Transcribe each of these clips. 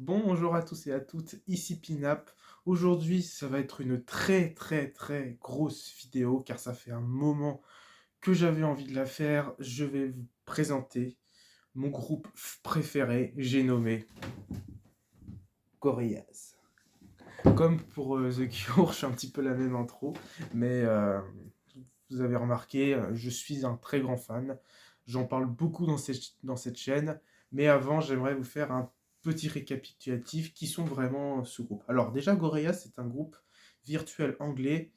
Bonjour à tous et à toutes, ici Pinap. Aujourd'hui, ça va être une très grosse vidéo car ça fait un moment que j'avais envie de la faire. Je vais vous présenter mon groupe préféré, j'ai nommé Gorillaz. Comme pour The Cure, je suis un petit peu la même intro, mais vous avez remarqué, je suis un très grand fan. J'en parle beaucoup dans cette chaîne, mais avant, j'aimerais vous faire un petit récapitulatif qui sont vraiment ce groupe. Alors déjà, Gorillaz, c'est un groupe virtuel anglais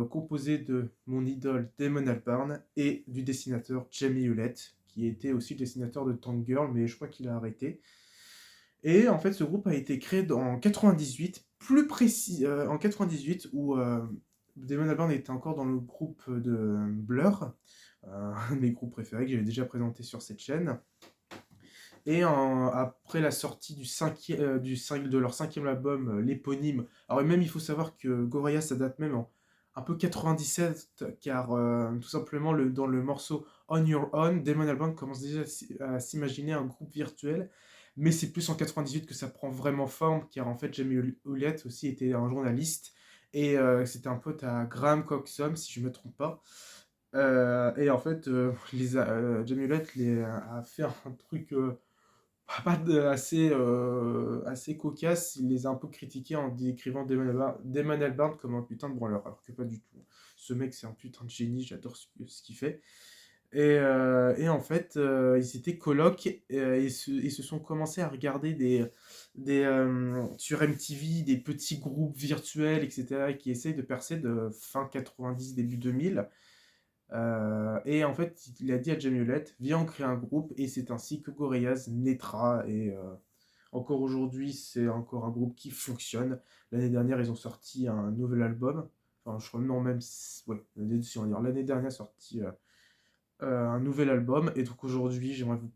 composé de mon idole Damon Albarn et du dessinateur Jamie Hewlett, qui était aussi le dessinateur de Tank Girl, mais je crois qu'il a arrêté. Et en fait, ce groupe a été créé en 98, plus précis, en 98, où Damon Albarn était encore dans le groupe de Blur, un de mes groupes préférés que j'avais déjà présenté sur cette chaîne. Et après la sortie de leur cinquième album, l'éponyme, alors même il faut savoir que Gorillaz, ça date même un peu 97, car tout simplement dans le morceau On Your Own, Damon Albarn commence déjà à s'imaginer un groupe virtuel, mais c'est plus en 98 que ça prend vraiment forme, car en fait Jamie Hewlett aussi était un journaliste, et c'était un pote à Graham Coxon, si je me trompe pas. Et en fait, Jamie Hewlett a fait un truc assez cocasse. Il les a un peu critiqués en décrivant Damon Albarn comme un putain de branleur, alors que pas du tout. Ce mec, c'est un putain de génie, j'adore ce qu'il fait. Et en fait, ils étaient colocs ils se sont commencés à regarder sur MTV des petits groupes virtuels, etc., qui essayent de percer de fin 90, début 2000. Et en fait, il a dit à Jamie Hewlett, viens, on crée un groupe, et c'est ainsi que Gorillaz naîtra. Et encore aujourd'hui, c'est encore un groupe qui fonctionne. L'année dernière, ils ont sorti un nouvel album. Enfin, je crois, non, même, ouais, si on va dire, l'année dernière, sorti un nouvel album. Et donc aujourd'hui, j'aimerais vous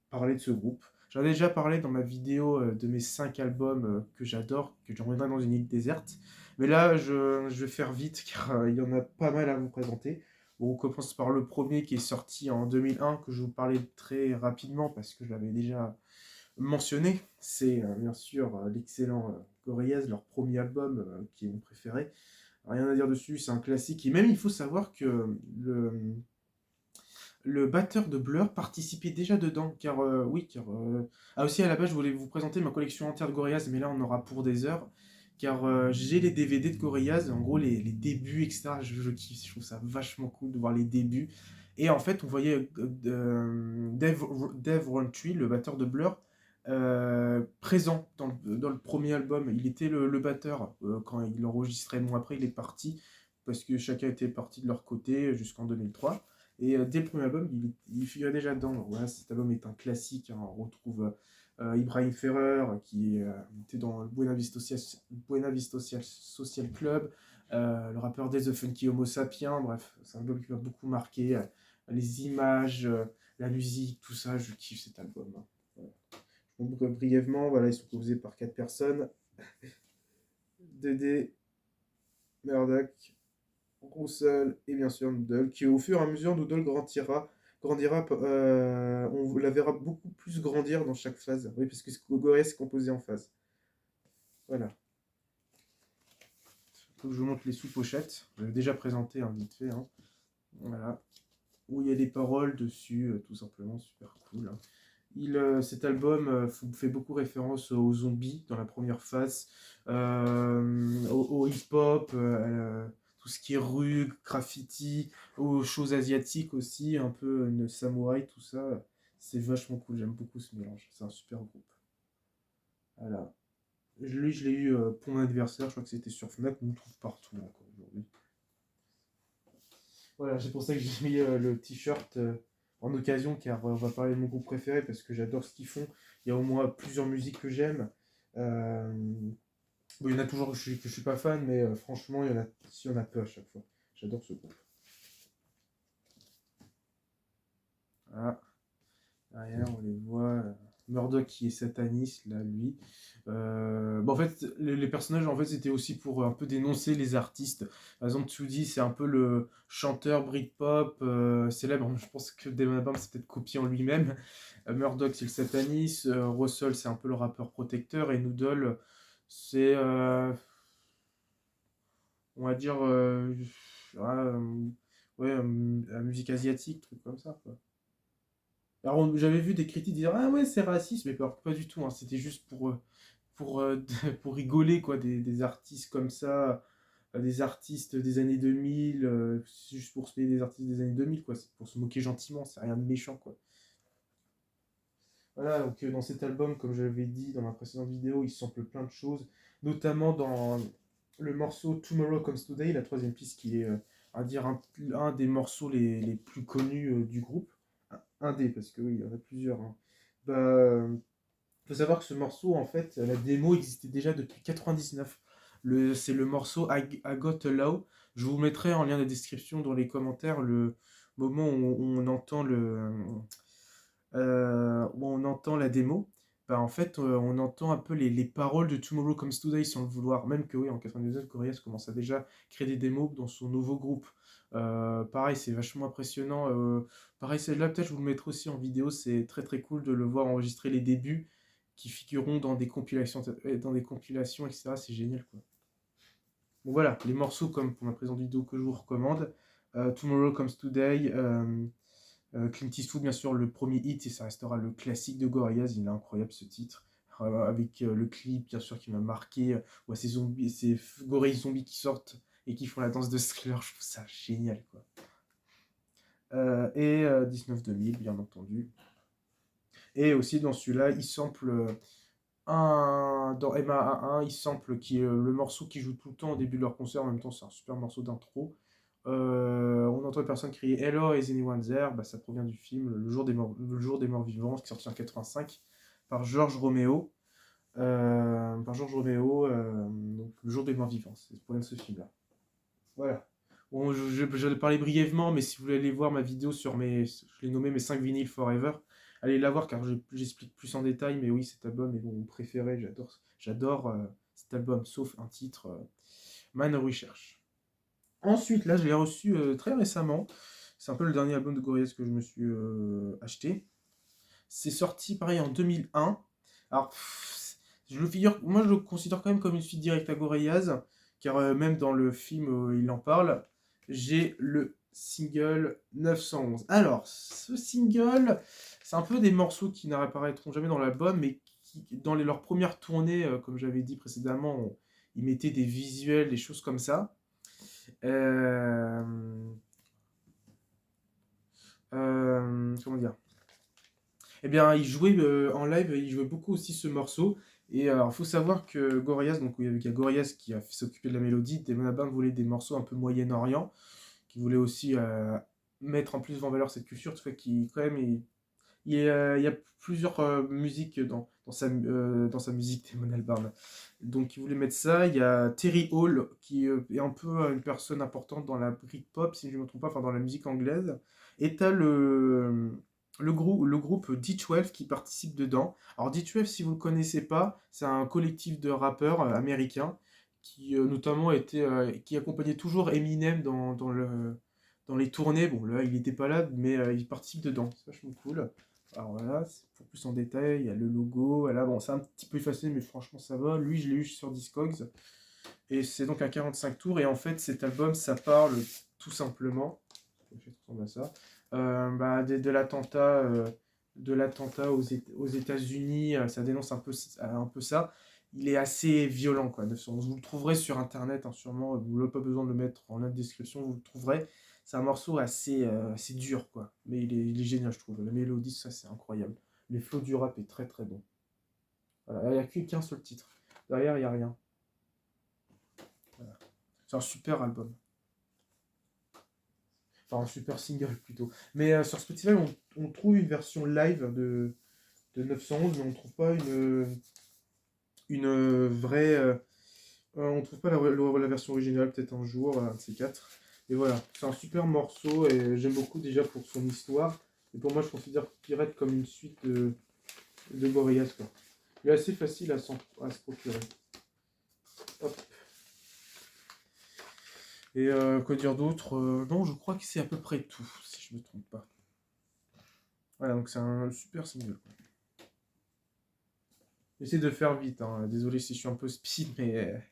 parler de ce groupe. J'en ai déjà parlé dans ma vidéo de mes 5 albums que j'adore, que j'emmènerai dans une île déserte. Mais là, je vais faire vite car il y en a pas mal à vous présenter. Bon, on commence par le premier qui est sorti en 2001, que je vous parlais très rapidement parce que je l'avais déjà mentionné. C'est bien sûr l'excellent Gorillaz, leur premier album qui est mon préféré. Rien à dire dessus, c'est un classique. Et même, il faut savoir que le batteur de Blur participait déjà dedans, car oui, car ah aussi à la base je voulais vous présenter ma collection entière de Gorillaz, mais là on aura pour des heures, car j'ai les DVD de Gorillaz, en gros les débuts, etc. Je kiffe, je trouve ça vachement cool de voir les débuts. Et en fait on voyait Dave Rowntree, le batteur de Blur, présent dans le premier album. Il était le batteur quand il enregistrait. Bon, après il est parti parce que chacun était parti de leur côté jusqu'en 2003. Et dès le premier album, il figurait déjà dedans. Donc, voilà, cet album est un classique, hein. On retrouve Ibrahim Ferrer qui était dans le Buena Vista Social Club, le rappeur Des The Funky Homo Sapiens. Bref, c'est un album qui m'a beaucoup marqué. Les images, la musique, tout ça, je kiffe cet album, hein. Voilà. Donc, brièvement, voilà, ils sont composés par 4 personnes. Dédé, Murdoch, Russell et bien sûr Noodle, qui au fur et à mesure Noodle grandira, on la verra beaucoup plus grandir dans chaque phase. Oui, parce que Gorillaz est composé en phase. Voilà. Faut que je vous montre les sous-pochettes. J'avais déjà présenté hein, vite fait, hein. Voilà. Où il y a des paroles dessus, tout simplement, super cool, hein. Cet album fait beaucoup référence aux zombies dans la première phase, au hip-hop, tout ce qui est rue, graffiti, aux choses asiatiques aussi, un peu une samouraï, tout ça. C'est vachement cool, j'aime beaucoup ce mélange. C'est un super groupe. Voilà. Lui, je l'ai eu pour mon anniversaire, je crois que c'était sur Fnac, on le trouve partout encore aujourd'hui. Voilà, c'est pour ça que j'ai mis le t-shirt en occasion, car on va parler de mon groupe préféré parce que j'adore ce qu'ils font. Il y a au moins plusieurs musiques que j'aime. Euh, bon, il y en a toujours que je suis pas fan, mais franchement, il y en a peu à chaque fois. J'adore ce groupe. Voilà, derrière, on les voit. Murdoch qui est sataniste, là, lui. En fait, les personnages, en fait, c'était aussi pour un peu dénoncer les artistes. Par exemple, Twody, c'est un peu le chanteur Britpop célèbre. Je pense que Damon Albarn s'est peut-être copié en lui-même. Murdoch, c'est le sataniste. Russell, c'est un peu le rappeur protecteur. Et Noodle, c'est, on va dire, ouais, la musique asiatique, truc comme ça, quoi. Alors, j'avais vu des critiques dire ah ouais, c'est raciste, mais pas du tout, hein. C'était juste pour, pour rigoler, quoi, des artistes comme ça, des artistes des années 2000, c'est juste pour se payer des artistes des années 2000, quoi. C'est pour se moquer gentiment, c'est rien de méchant, quoi. Voilà, donc dans cet album, comme je l'avais dit dans ma précédente vidéo, il sample plein de choses, notamment dans le morceau Tomorrow Comes Today, la troisième piste qui est, à dire, un des morceaux les plus connus du groupe. Un des, parce que oui, il y en a plusieurs, hein. Bah, faut savoir que ce morceau, en fait, la démo existait déjà depuis 99. C'est le morceau I Got a Law. Je vous mettrai en lien de description dans les commentaires le moment où on entend où on entend la démo. Bah, en fait, on entend un peu les paroles de Tomorrow Comes Today sans le vouloir. Même que oui, en 99, Gorillaz commence à déjà créer des démos dans son nouveau groupe. Pareil, c'est vachement impressionnant. Pareil, celle-là, peut-être je vous le mettrai aussi en vidéo. C'est très très cool de le voir enregistrer les débuts qui figureront dans des compilations, etc. C'est génial, quoi. Bon voilà, les morceaux comme pour ma présente vidéo que je vous recommande. Tomorrow Comes Today, Clint Eastwood, bien sûr, le premier hit, et ça restera le classique de Gorillaz. Il est incroyable ce titre. Avec le clip, bien sûr, qui m'a marqué, où ces zombies, ces gorilles zombies qui sortent et qui font la danse de Thriller. Je trouve ça génial, quoi. 19-2000, bien entendu. Et aussi dans celui-là, il sample dans MA1, il sample qui est le morceau qui joue tout le temps au début de leur concert. En même temps, c'est un super morceau d'intro. On entend une personne crier Hello, is anyone there? Bah, ça provient du film Le jour des morts vivants, qui est sorti en 85 par Georges Roméo. Donc, Le jour des morts vivants, c'est pour de ce film-là. Voilà. Bon, je vais parler brièvement, mais si vous voulez aller voir ma vidéo sur je l'ai nommé mes 5 vinyles Forever, allez la voir car j'explique plus en détail, mais oui, cet album est mon préféré, j'adore cet album, sauf un titre, Man Research. Ensuite, là, je l'ai reçu très récemment. C'est un peu le dernier album de Gorillaz que je me suis acheté. C'est sorti pareil en 2001. Alors, moi je le considère quand même comme une suite directe à Gorillaz, car même dans le film il en parle. J'ai le single 911. Alors, ce single, c'est un peu des morceaux qui n'apparaîtront jamais dans l'album, mais qui, dans leurs premières tournées, comme j'avais dit précédemment, ils mettaient des visuels, des choses comme ça. Euh, Comment dire? Eh bien, il jouait en live, il jouait beaucoup aussi ce morceau. Et alors, il faut savoir que Gorillaz, donc il y a Gorillaz qui a s'occuper de la mélodie, Damon Albarn voulait des morceaux un peu Moyen-Orient, qui voulait aussi mettre en plus en valeur cette culture, tout fait qu'il quand même il y a plusieurs musiques dans sa musique, Damon Albarn. Donc il voulait mettre ça. Il y a Terry Hall qui est un peu une personne importante dans la Britpop, si je ne me trompe pas, enfin dans la musique anglaise. Et t'as le groupe D12 qui participe dedans. Alors D12, si vous ne le connaissez pas, c'est un collectif de rappeurs américains qui notamment qui accompagnait toujours Eminem dans les tournées. Bon là il n'était pas là, mais il participe dedans. C'est vachement cool. Alors voilà, pour plus en détail, il y a le logo. Voilà, bon, c'est un petit peu effacé, mais franchement ça va. Lui, je l'ai eu sur Discogs. Et c'est donc un 45 tours. Et en fait, cet album, ça parle tout simplement, je ressemble à ça, de l'attentat aux États-Unis. Ça dénonce un peu ça. Il est assez violent, quoi. Vous le trouverez sur internet, hein, sûrement. Vous n'avez pas besoin de le mettre en lien de description, vous le trouverez. C'est un morceau assez dur, quoi. Mais il est génial, je trouve. La mélodie, ça, c'est incroyable. Les flows du rap est très très bon. Voilà, il n'y a qu'un seul titre. Derrière, il n'y a rien. Voilà. C'est un super album. Enfin, un super single plutôt. Mais sur Spotify, on trouve une version live de 911, mais on ne trouve pas une vraie. On trouve pas la version originale, peut-être un jour, un de ces quatre. Et voilà, c'est un super morceau et j'aime beaucoup déjà pour son histoire. Et pour moi, je considère Pirate comme une suite de Gorillaz, quoi. Il est assez facile à se procurer. Hop. Et quoi dire d'autre? Non, je crois que c'est à peu près tout, si je me trompe pas. Voilà, donc c'est un super single, quoi. J'essaie de faire vite, hein. Désolé si je suis un peu speed, mais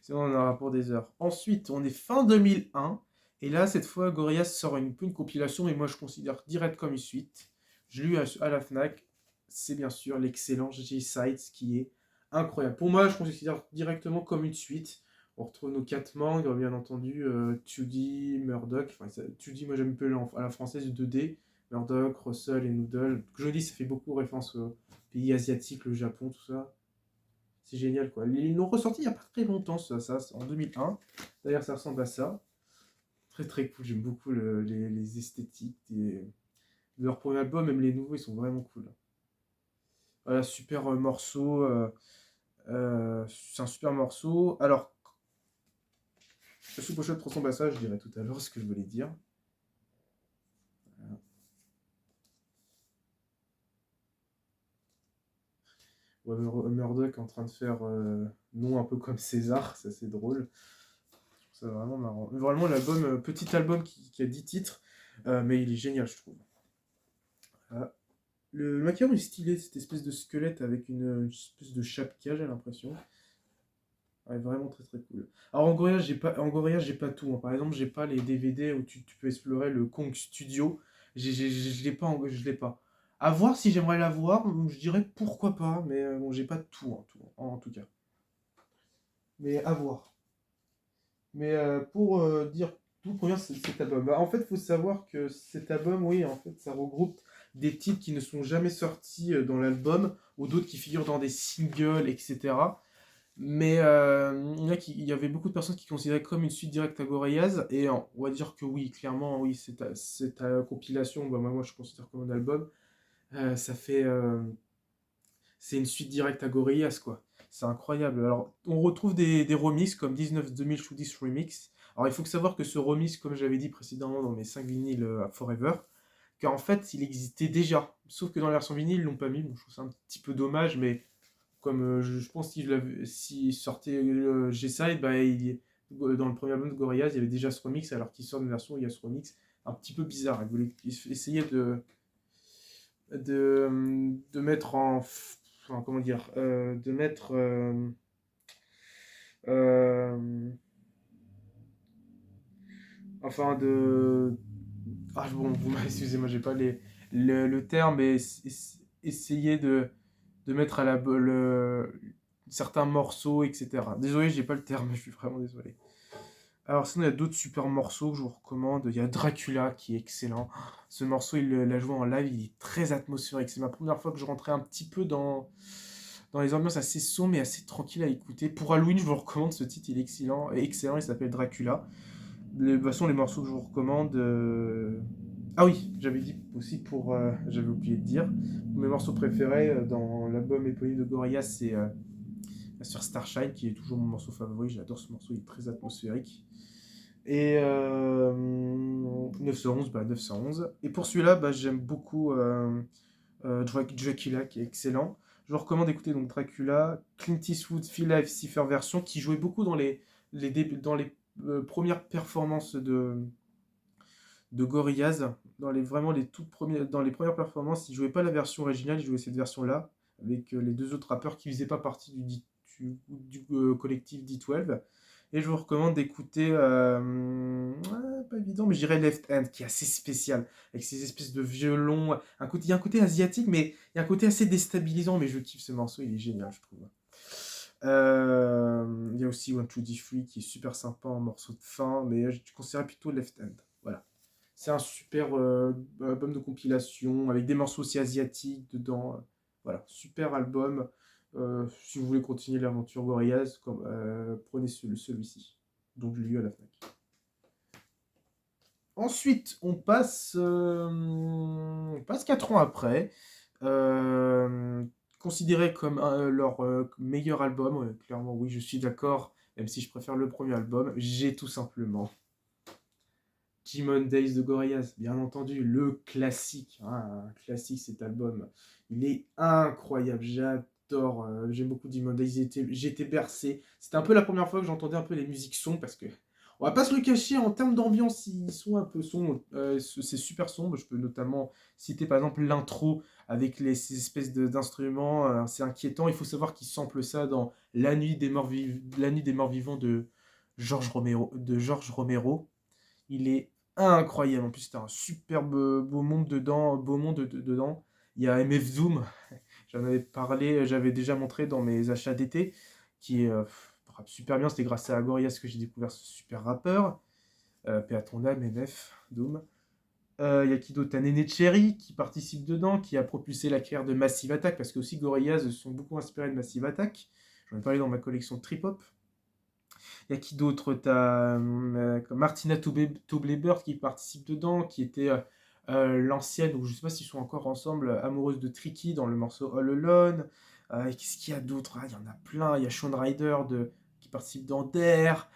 sinon on en aura pour des heures. Ensuite, on est fin 2001, et là, cette fois, Gorillaz sort une compilation, mais moi je considère direct comme une suite. Je l'ai eu à la Fnac, c'est bien sûr l'excellent G-Sides qui est incroyable. Pour moi, je considère directement comme une suite. On retrouve nos quatre mangas, bien entendu, 2D, Murdoch. Enfin, 2D, moi j'aime peu à la française, 2D, Murdoch, Russell et Noodle. Que je dis, ça fait beaucoup référence aux pays asiatiques, le Japon, tout ça. C'est génial, quoi. Ils l'ont ressorti il n'y a pas très longtemps, ça en 2001. D'ailleurs, ça ressemble à ça. Très très cool, j'aime beaucoup les esthétiques de leur premier album, même les nouveaux, ils sont vraiment cool. Voilà, super morceau. C'est un super morceau. Alors, la soupe aux choux ressemble à ça, je dirais tout à l'heure ce que je voulais dire. Ouais, Murdoch en train de faire nom un peu comme César, ça c'est drôle. C'est vraiment marrant. Vraiment, l'album, petit album qui a 10 titres, mais il est génial, je trouve. Ah. Le macaron est stylé, cette espèce de squelette avec une espèce de chape-cage, j'ai l'impression. Ouais, vraiment très très cool. Alors en Gorillaz, j'ai pas tout, hein. Par exemple, j'ai pas les DVD où tu peux explorer le Kong Studio. Je l'ai pas, je l'ai pas. À voir si j'aimerais l'avoir, je dirais pourquoi pas, mais bon, j'ai pas tout, en tout cas. Mais à voir. Mais pour dire tout combien cet album. Bah, en fait, il faut savoir que cet album, oui, en fait, ça regroupe des titres qui ne sont jamais sortis dans l'album, ou d'autres qui figurent dans des singles, etc. Mais il y avait beaucoup de personnes qui considéraient comme une suite directe à Gorillaz, et on va dire que oui, clairement, oui, cette compilation, bah, moi je considère comme un album, ça fait, c'est une suite directe à Gorillaz, quoi. C'est incroyable. Alors, on retrouve des remixes comme 19 2000 to This Remix. Alors, il faut savoir que ce remix, comme j'avais dit précédemment dans mes 5 vinyles Forever, qu'en fait, il existait déjà. Sauf que dans la version vinyle, ils l'ont pas mis. Bon, je trouve ça un petit peu dommage, mais comme je pense s'il sortait G-Side, bah, dans le premier album de Gorillaz, il y avait déjà ce remix, alors qu'il sort une version où il y a ce remix un petit peu bizarre. Ils voulaient essayer de mettre enfin, comment dire, de mettre, euh, enfin bon, excusez-moi, j'ai pas le terme, mais essayer de mettre à certains morceaux, etc. Désolé, j'ai pas le terme, je suis vraiment désolé. Alors sinon, il y a d'autres super morceaux que je vous recommande. Il y a Dracula qui est excellent. Ce morceau, il l'a joué en live, il est très atmosphérique. C'est ma première fois que je rentrais un petit peu dans les ambiances assez sombres et assez tranquilles à écouter. Pour Halloween, je vous recommande ce titre, il est excellent. Excellent, il s'appelle Dracula. De toute façon, les morceaux que je vous recommande. Ah oui, j'avais dit aussi pour. J'avais oublié de dire. Mes morceaux préférés dans l'album éponyme de Gorillaz, c'est sur Starshine, qui est toujours mon morceau favori. J'adore ce morceau, il est très atmosphérique. Et 911, bah 911. Et pour celui-là, bah, j'aime beaucoup Dracula, qui est excellent. Je vous recommande d'écouter donc Dracula, Clint Eastwood, Phil Life, Cipher version, qui jouait beaucoup dans les premières performances de Gorillaz. Vraiment les toutes premières, dans les premières performances, il jouait pas la version originale, il jouait cette version-là, avec les deux autres rappeurs qui faisaient pas partie du collectif D12. Et je vous recommande d'écouter, pas évident, mais je dirais Left Hand, qui est assez spécial, avec ces espèces de violons. Il y a un côté asiatique, mais il y a un côté assez déstabilisant, mais je kiffe ce morceau, il est génial, je trouve. Il y a aussi One, Two, Free qui est super sympa en morceau de fin, mais je considère plutôt Left Hand. Voilà. C'est un super album de compilation avec des morceaux aussi asiatiques dedans. Voilà, super album. Si vous voulez continuer l'aventure Gorillaz, prenez celui-ci. Donc je l'ai eu à la Fnac. Ensuite, on passe 4 ans après. Euh, Considéré comme leur meilleur album, clairement oui, je suis d'accord, même si je préfère le premier album, j'ai tout simplement Demon Days de Gorillaz, bien entendu, le classique, hein, un classique cet album. Il est incroyable, j'adore, j'aime beaucoup Demon Days, j'étais bercé. C'était un peu la première fois que j'entendais un peu les musiques sombres parce que, on va pas se le cacher, en termes d'ambiance, ils sont un peu sombres. C'est super sombre. Je peux notamment citer par exemple l'intro avec ces espèces d'instruments. C'est inquiétant. Il faut savoir qu'ils samplent ça dans La Nuit des Morts Vivants de George Romero. Il est incroyable. En plus, c'est un superbe beau monde dedans. Dedans. Il y a MF Doom. J'en avais parlé, j'avais déjà montré dans mes achats d'été, qui est rappe super bien. C'était grâce à Gorillaz que j'ai découvert ce super rappeur. Paix à ton âme, MF Doom. Il y a qui d'autre? T'as Néné Cherry qui participe dedans, qui a propulsé la carrière de Massive Attack, parce que aussi Gorillaz se sont beaucoup inspirés de Massive Attack. J'en ai parlé dans ma collection Trip Hop. Il y a qui d'autre? T'as Martina Tobley-Bird qui participe dedans, qui était l'ancienne, ou je sais pas s'ils sont encore ensemble, amoureuse de Tricky dans le morceau All Alone. Qu'est-ce qu'il y a d'autre? Ah, il y en a plein. Il y a Shaun Ryder qui participe dans Dare.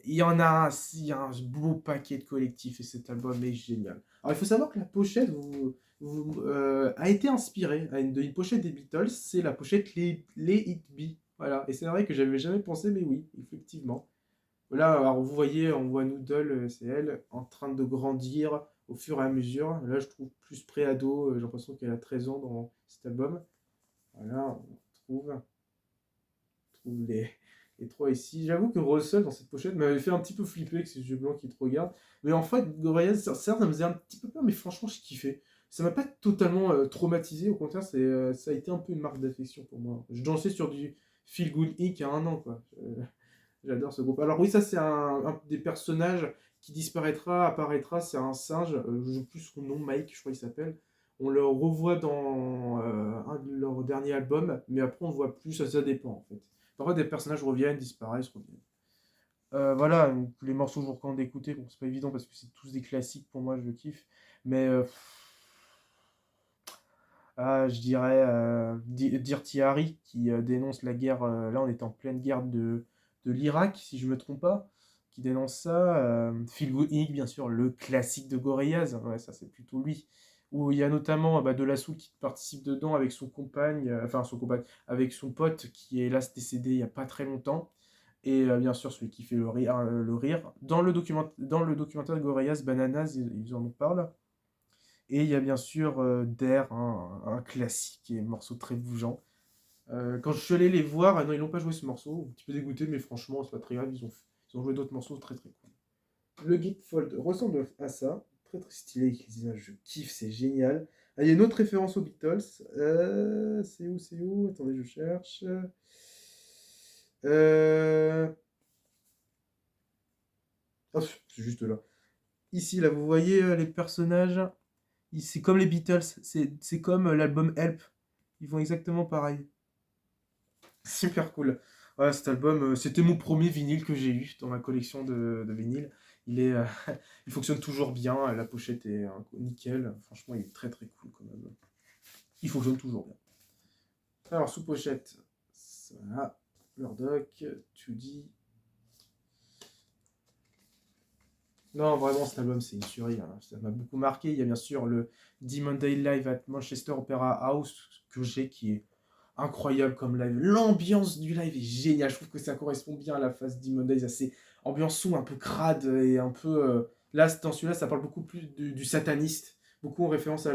Il y a un beau paquet de collectifs et cet album est génial. Alors il faut savoir que la pochette a été inspirée d'une pochette des Beatles, c'est la pochette Les It Be. Voilà, et c'est vrai que j'avais jamais pensé, mais oui, effectivement. Là, alors vous voyez, on voit Noodle, c'est elle, en train de grandir au fur et à mesure. Là, je trouve plus pré-ado, j'ai l'impression qu'elle a 13 ans dans cet album. Voilà, on trouve les trois ici. J'avoue que Russell, dans cette pochette, m'avait fait un petit peu flipper avec ses yeux blancs qui te regardent. Mais en fait, Gorillaz, certes, ça me faisait un petit peu peur, mais franchement, j'ai kiffé. Ça m'a pas totalement traumatisé, au contraire, ça a été un peu une marque d'affection pour moi. Je dansais sur du Feel Good Inc. à 1 an, quoi. J'adore ce groupe. Alors oui, ça c'est un des personnages qui apparaîtra, c'est un singe, je ne sais plus son nom, Mike, je crois qu'il s'appelle. On le revoit dans un de leurs derniers albums, mais après on ne le voit plus, ça dépend en fait. Parfois des personnages reviennent, disparaissent, reviennent. Voilà, donc, les morceaux que je vous recommande d'écouter, bon c'est pas évident parce que c'est tous des classiques pour moi, je le kiffe, mais je dirais Dirty Harry qui dénonce la guerre. Là, on est en pleine guerre de l'Irak, si je me trompe pas, qui dénonce ça. Feel Good Inc, bien sûr, le classique de Gorillaz. Ouais, ça, c'est plutôt lui. Où il y a notamment De La Soul qui participe dedans avec son compagne, enfin son compagne, avec son pote qui est hélas décédé il y a pas très longtemps. Et bien sûr, celui qui fait le rire, le rire. Dans le documentaire de Gorillaz, Bananas, ils en parlent. Et il y a bien sûr Dare, un classique et un morceau très bougeant. Quand je suis allé les voir, non, ils n'ont pas joué ce morceau, un petit peu dégoûté, mais franchement, c'est pas très grave, ils ont joué d'autres morceaux très très cool. Le Gatefold ressemble à ça, très très stylé, avec les images, je kiffe, c'est génial. Ah, il y a une autre référence aux Beatles, c'est où? Attendez, je cherche. Euh... Ah, c'est juste là. Ici, là, vous voyez les personnages. C'est comme les Beatles, c'est comme l'album Help. Ils font exactement pareil. Super cool. Voilà, cet album, c'était mon premier vinyle que j'ai eu dans ma collection de vinyles. Il fonctionne toujours bien, la pochette est nickel. Franchement, il est très très cool quand même. Il fonctionne toujours bien. Alors, sous pochette, voilà, Murdoch, tu dis. Non, vraiment, cet album, c'est une tuerie, hein. Ça m'a beaucoup marqué. Il y a bien sûr le Demon Day Live at Manchester Opera House que j'ai, qui est incroyable comme live. L'ambiance du live est géniale. Je trouve que ça correspond bien à la phase Demon Days. Assez ambiance son un peu crade et un peu. Là, dans celui-là, ça parle beaucoup plus du sataniste. Beaucoup en référence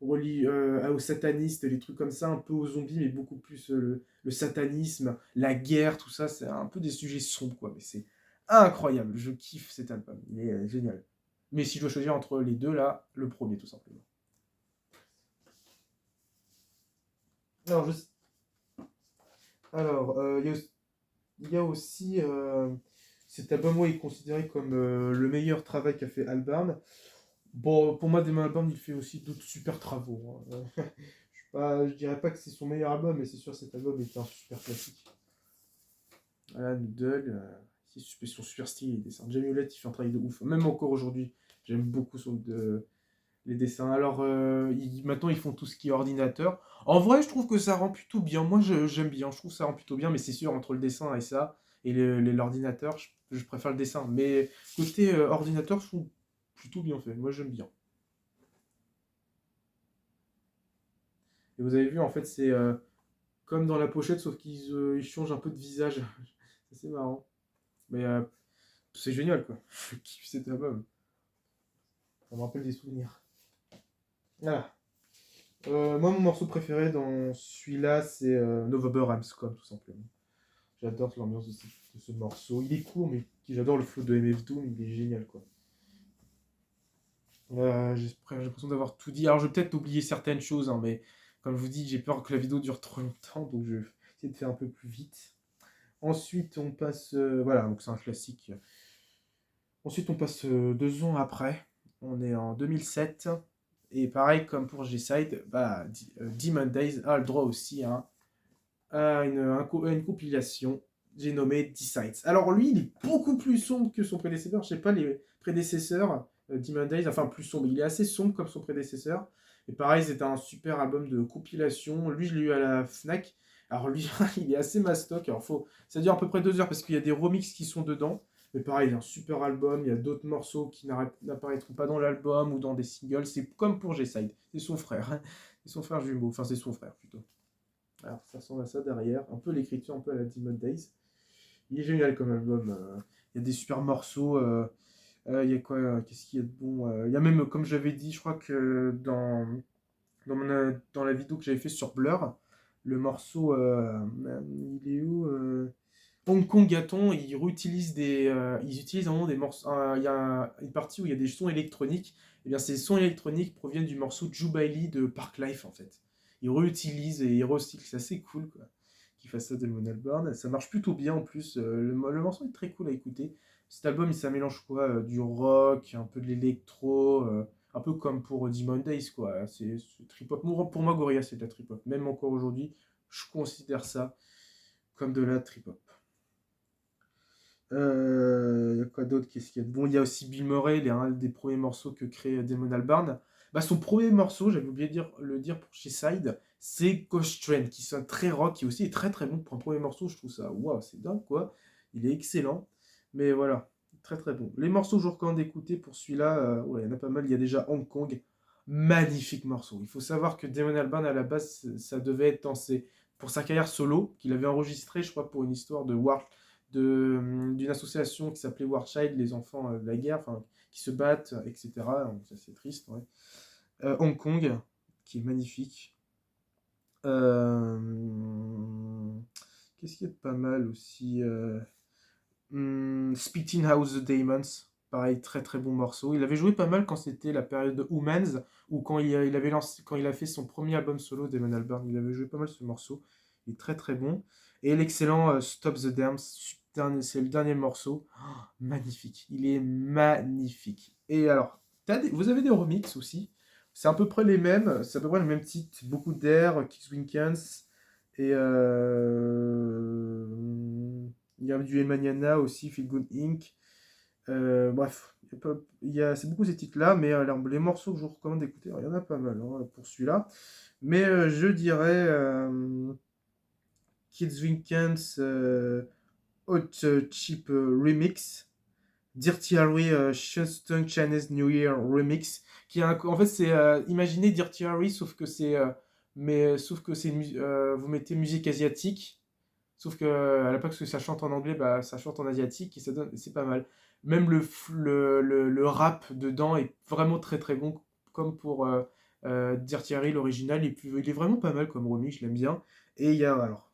au sataniste, les trucs comme ça, un peu aux zombies, mais beaucoup plus le satanisme, la guerre, tout ça. C'est un peu des sujets sombres, quoi. Mais c'est incroyable. Je kiffe cet album. Il est génial. Mais si je dois choisir entre les deux, là, le premier, tout simplement. Alors, il y a aussi cet album est considéré comme le meilleur travail qu'a fait Albarn. Bon, pour moi, Damon Albarn, il fait aussi d'autres super travaux, hein. Je dirais pas que c'est son meilleur album, mais c'est sûr cet album est un super classique. Voilà, Noodle, ils sont super stylés, les dessins. Jamie Hewlett, il fait un travail de ouf. Même encore aujourd'hui, j'aime beaucoup les dessins. Alors, maintenant, ils font tout ce qui est ordinateur. En vrai, je trouve que ça rend plutôt bien. Moi, j'aime bien. Je trouve que ça rend plutôt bien. Mais c'est sûr, entre le dessin et ça, et l'ordinateur, je préfère le dessin. Mais côté ordinateur, je trouve plutôt bien fait. Moi, j'aime bien. Et vous avez vu, en fait, c'est comme dans la pochette, sauf qu'ils changent un peu de visage. C'est marrant. Mais c'est génial, quoi. Je kiffe cet album. Ça me rappelle des souvenirs. Voilà. Moi, mon morceau préféré dans celui-là, c'est November Ramscom, tout simplement. J'adore l'ambiance de ce morceau. Il est court, mais j'adore le flow de MF Doom, il est génial, quoi. J'ai l'impression d'avoir tout dit. Alors, je vais peut-être oublier certaines choses, hein, mais comme je vous dis, j'ai peur que la vidéo dure trop longtemps, donc je vais essayer de faire un peu plus vite. Ensuite, on passe. Voilà, donc c'est un classique. Ensuite, on passe 2 ans après. On est en 2007. Et pareil, comme pour G-Side, bah, Demon Days a le droit aussi à une compilation. J'ai nommé D-Sides. Alors lui, il est beaucoup plus sombre que son prédécesseur. Je sais pas, les prédécesseurs, Demon Days, enfin plus sombre. Il est assez sombre comme son prédécesseur. Et pareil, c'est un super album de compilation. Lui, je l'ai eu à la Fnac. Alors lui, il est assez mastoc. Alors ça dure à peu près 2 heures parce qu'il y a des remixes qui sont dedans. Mais pareil, il y a un super album. Il y a d'autres morceaux qui n'apparaîtront pas dans l'album ou dans des singles. C'est comme pour G-Side. C'est son frère. C'est son frère jumeau. Enfin, c'est son frère plutôt. Alors, ça ressemble à ça derrière. Un peu l'écriture, un peu à la Demon Days. Il est génial comme album. Il y a des super morceaux. Il y a quoi qu'est-ce qu'il y a de bon Il y a même, comme j'avais dit, je crois que dans la vidéo que j'avais fait sur Blur, le morceau, il est où Hong Kong Gaton, ils utilisent vraiment des morceaux. Il y a une partie où il y a des sons électroniques. Et bien, ces sons électroniques proviennent du morceau Jubilee de Parklife en fait. Ils réutilisent et ils recyclent, c'est assez cool quoi. Qu'ils fassent ça de Mon Albarn. Ça marche plutôt bien en plus. Le morceau est très cool à écouter. Cet album, ça mélange quoi du rock, un peu de l'électro, un peu comme pour Demon Days quoi. C'est trip-hop. Pour moi, Gorillaz, c'est de la trip-hop. Même encore aujourd'hui, je considère ça comme de la trip-hop. Y a quoi d'autre? Qu'est-ce qu'il y a de bon? Il y a aussi Bill Murray, il est un des premiers morceaux que crée Damon Albarn. Bah, son premier morceau, j'avais oublié de le dire pour chez Side, c'est Ghost Train, qui sonne très rock, qui aussi est très très bon pour un premier morceau. Je trouve ça, waouh, c'est dingue quoi. Il est excellent. Mais voilà, très très bon. Les morceaux que je vous recommande d'écouter pour celui-là, ouais, il y en a pas mal. Il y a déjà Hong Kong, magnifique morceau. Il faut savoir que Damon Albarn, à la base, ça devait être pour sa carrière solo, qu'il avait enregistré, je crois, pour une histoire d'une association qui s'appelait War Child, les enfants de la guerre, enfin, qui se battent, etc. Donc, ça, c'est triste, ouais. Hong Kong, qui est magnifique. Euh, Qu'est-ce qu'il y a de pas mal aussi Spitting House the Demons, pareil, très très bon morceau. Il avait joué pas mal quand c'était la période de Humans, ou quand il a fait son premier album solo, Damon Albarn. Il avait joué pas mal ce morceau. Il est très très bon. Et l'excellent Stop the Dance, c'est le dernier morceau. Oh, magnifique. Il est magnifique. Et alors, vous avez des remixes aussi. C'est à peu près les mêmes. C'est à peu près le même titre. Beaucoup d'air, Kiss Winkens. Et il y a du Emaniana aussi, Feel Good Inc. Bref, c'est beaucoup ces titres-là, mais les morceaux que je vous recommande d'écouter, il y en a pas mal hein, pour celui-là. Mais je dirais Kids Winkens Hot Chip Remix, Dirty Harry Shustung Chinese New Year Remix, en fait c'est imaginez Dirty Harry sauf que vous mettez musique asiatique. Sauf que à la place que ça chante en anglais, bah, ça chante en asiatique et c'est pas mal. Même le rap dedans est vraiment très très bon, comme pour Dirty Harry, l'original. Il est vraiment pas mal comme remix, je l'aime bien. Et il y a, alors,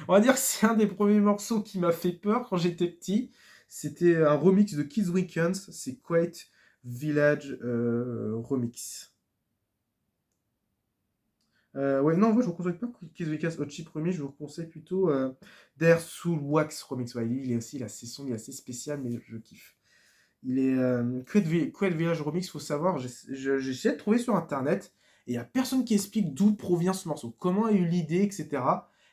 on va dire que c'est un des premiers morceaux qui m'a fait peur quand j'étais petit. C'était un remix de Kids Weekends, c'est Quite Village Remix. Ouais, non, moi je vous conseille pas Kiss Weekends Hot Chip Remix, je vous conseille plutôt Dare Soul Wax Remix. Ouais, lui, il est aussi, ses sons, il est assez spécial, mais je kiffe. Il est Quet Village Remix, faut savoir, j'ai essayé de trouver sur internet, et il n'y a personne qui explique d'où provient ce morceau, comment a eu l'idée, etc.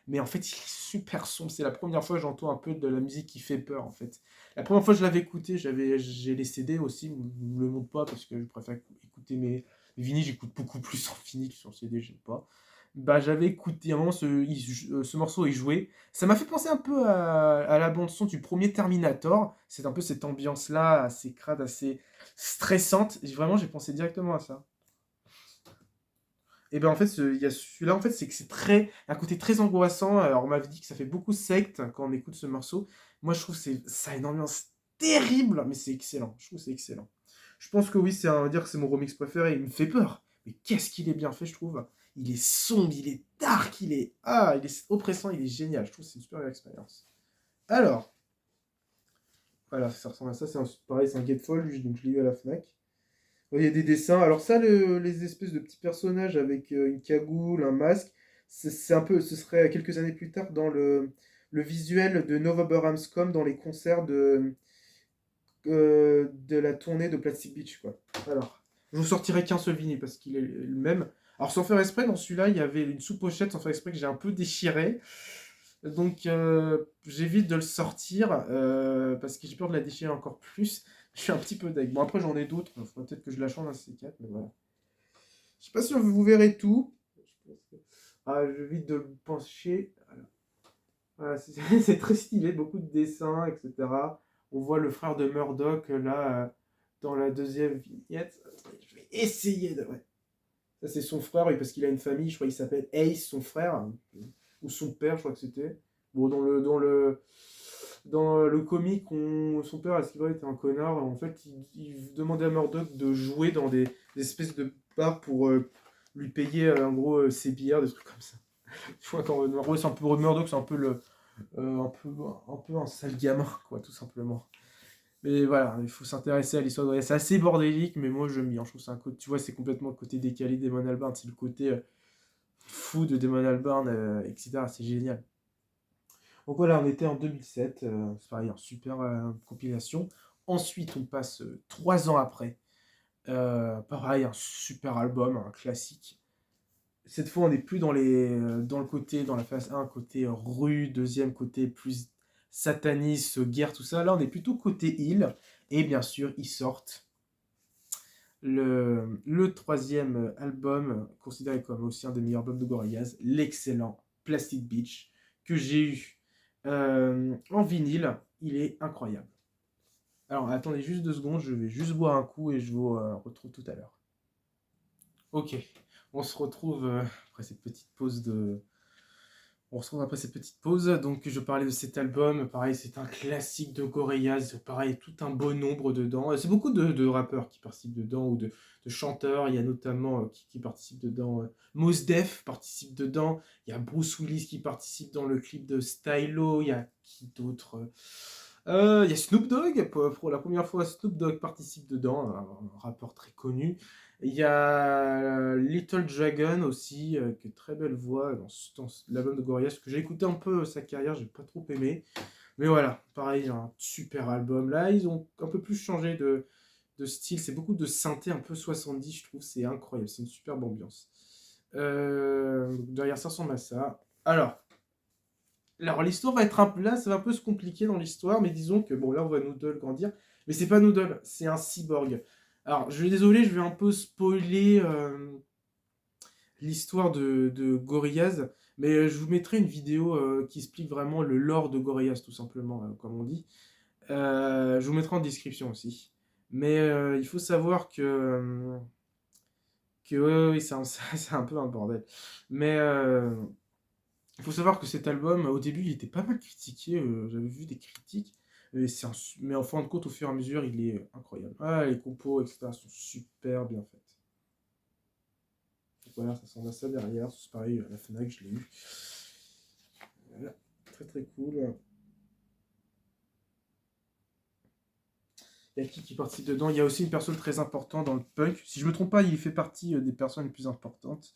Mais en fait, il est super sombre. C'est la première fois que j'entends un peu de la musique qui fait peur, en fait. La première fois que je l'avais écouté, j'ai les CD aussi, je ne me le montre pas parce que je préfère écouter mes vinyles, j'écoute beaucoup plus en vinyle que sur CD, j'aime pas. Bah, j'avais écouté un moment ce morceau est joué. Ça m'a fait penser un peu à la bande-son du premier Terminator. C'est un peu cette ambiance-là, assez crade, assez stressante. Vraiment, j'ai pensé directement à ça. Et ben en fait, il y a celui-là, en fait, c'est que c'est très, un côté très angoissant. Alors, on m'avait dit que ça fait beaucoup secte quand on écoute ce morceau. Moi, je trouve que ça a une ambiance terrible, mais c'est excellent. Je trouve que c'est excellent. Je pense que oui, on va dire que c'est mon remix préféré. Il me fait peur. Mais qu'est-ce qu'il est bien fait, je trouve. Il est sombre, il est dark, il est oppressant, il est génial. Je trouve que c'est une super expérience. Alors, voilà, ça ressemble à ça. Pareil, c'est un Getfall, donc je l'ai eu à la Fnac. Ouais, il y a des dessins. Alors ça, les espèces de petits personnages avec une cagoule, un masque, c'est un peu, ce serait quelques années plus tard dans le visuel de Nova Burhamscom dans les concerts de la tournée de Plastic Beach, quoi. Alors, je vous sortirai qu'un seul vinyle parce qu'il est le même. Alors sans faire exprès, dans celui-là, il y avait une sous-pochette sans faire exprès que j'ai un peu déchiré. Donc j'évite de le sortir parce que j'ai peur de la déchirer encore plus. Je suis un petit peu deg. Bon, après, j'en ai d'autres. Il faudrait peut-être que je la change à C4, mais voilà. Je sais pas si vous verrez tout. Ah, j'évite de le pencher. Voilà, c'est très stylé, beaucoup de dessins, etc. On voit le frère de Murdoch là, dans la deuxième vignette. Je vais essayer de. Ouais. Ça, c'est son frère, oui, parce qu'il a une famille. Je crois qu'il s'appelle Ace, son frère. Ou son père, je crois que c'était. Bon, dans le comic, son père, à ce qu'il va, était un connard. En fait, il demandait à Murdoch de jouer dans des espèces de bars pour lui payer, en gros, ses bières, des trucs comme ça. Je crois qu'en gros, c'est un peu Murdoch, c'est un peu un peu un sale gamin, quoi, tout simplement. Mais voilà, il faut s'intéresser à l'histoire de. C'est assez bordélique, mais moi, j'aime bien. Je trouve que c'est un côté, tu vois, c'est complètement le côté décalé des Damon Albarn. C'est le côté fou de Damon Albarn, etc. C'est génial. Donc voilà, on était en 2007, c'est pareil, une super compilation. Ensuite, on passe 3 ans après. Pareil, un super album, un classique. Cette fois, on n'est plus dans le côté, dans la phase 1, côté rue, deuxième côté plus sataniste, guerre, tout ça. Là, on est plutôt côté île. Et bien sûr, ils sortent le troisième album, considéré comme aussi un des meilleurs albums de Gorillaz, l'excellent Plastic Beach, que j'ai eu en vinyle. Il est incroyable. Alors, attendez juste 2 secondes, je vais juste boire un coup et je vous retrouve tout à l'heure. Ok, on se retrouve après cette petite pause de. On se retrouve après cette petite pause. Donc, je parlais de cet album. Pareil, c'est un classique de Gorillaz. Pareil, tout un bon nombre dedans. C'est beaucoup de rappeurs qui participent dedans ou de chanteurs. Il y a notamment qui participent dedans. Mos Def participe dedans. Il y a Bruce Willis qui participe dans le clip de Stylo. Il y a qui d'autre il y a Snoop Dogg. Pour la première fois, Snoop Dogg participe dedans. Un rappeur très connu. Il y a Little Dragon aussi, qui est très belle voix dans l'album de Gorillaz, que j'ai écouté un peu sa carrière, j'ai pas trop aimé. Mais voilà, pareil, un super album. Là, ils ont un peu plus changé de style, c'est beaucoup de synthé un peu 70, je trouve, c'est incroyable, c'est une superbe ambiance. Derrière ça ressemble à ça. Alors l'histoire va être un peu là, ça va un peu se compliquer dans l'histoire, mais disons que bon là on voit Noodle grandir, mais c'est pas Noodle, c'est un cyborg. Alors je suis désolé, je vais un peu spoiler l'histoire de Gorillaz, mais je vous mettrai une vidéo qui explique vraiment le lore de Gorillaz tout simplement, comme on dit. Je vous mettrai en description aussi. Mais il faut savoir que ouais, ouais, c'est un peu un bordel. Mais il faut savoir que cet album, au début, il était pas mal critiqué. J'avais vu des critiques. Mais en fin de compte, au fur et à mesure, il est incroyable. Ah, les compos, etc., sont super bien faites. Donc voilà, ça s'en a ça derrière. C'est pareil, à la Fnac, je l'ai eu. Voilà, très très cool. Il y a qui participe dedans. Il y a aussi une personne très importante dans le punk. Si je me trompe pas, il fait partie des personnes les plus importantes.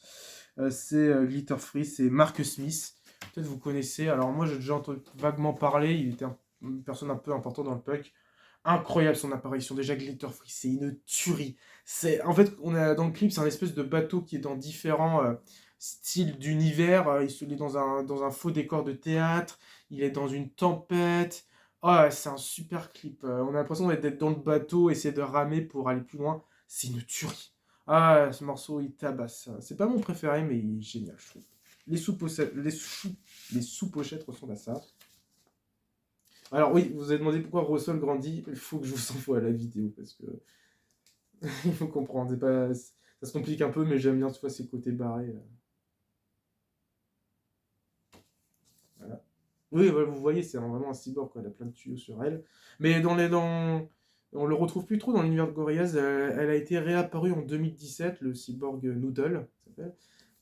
C'est Glitter Free, c'est Mark Smith. Peut-être vous connaissez. Alors moi, j'ai déjà entendu vaguement parler. Il était une personne un peu importante dans le punk. Incroyable son apparition. Déjà, Glitter Free, c'est une tuerie. En fait, on a dans le clip, c'est un espèce de bateau qui est dans différents styles d'univers. Il est dans un faux décor de théâtre. Il est dans une tempête. Oh, ouais, c'est un super clip. On a l'impression d'être dans le bateau, essayer de ramer pour aller plus loin. C'est une tuerie. Ah, ce morceau, il tabasse. C'est pas mon préféré, mais il est génial, je trouve. Les sous-pochettes ressemblent à ça. Alors oui, vous avez demandé pourquoi Russell grandit. Il faut que je vous envoie la vidéo, parce que il faut comprendre. Ça se complique un peu, mais j'aime bien, tu vois, ces côtés barrés. Voilà. Oui, voilà, vous voyez, c'est vraiment un cyborg, quoi. Elle a plein de tuyaux sur elle. Mais on le retrouve plus trop dans l'univers de Gorillaz. Elle a été réapparue en 2017, le cyborg Noodle, ça s'appelle.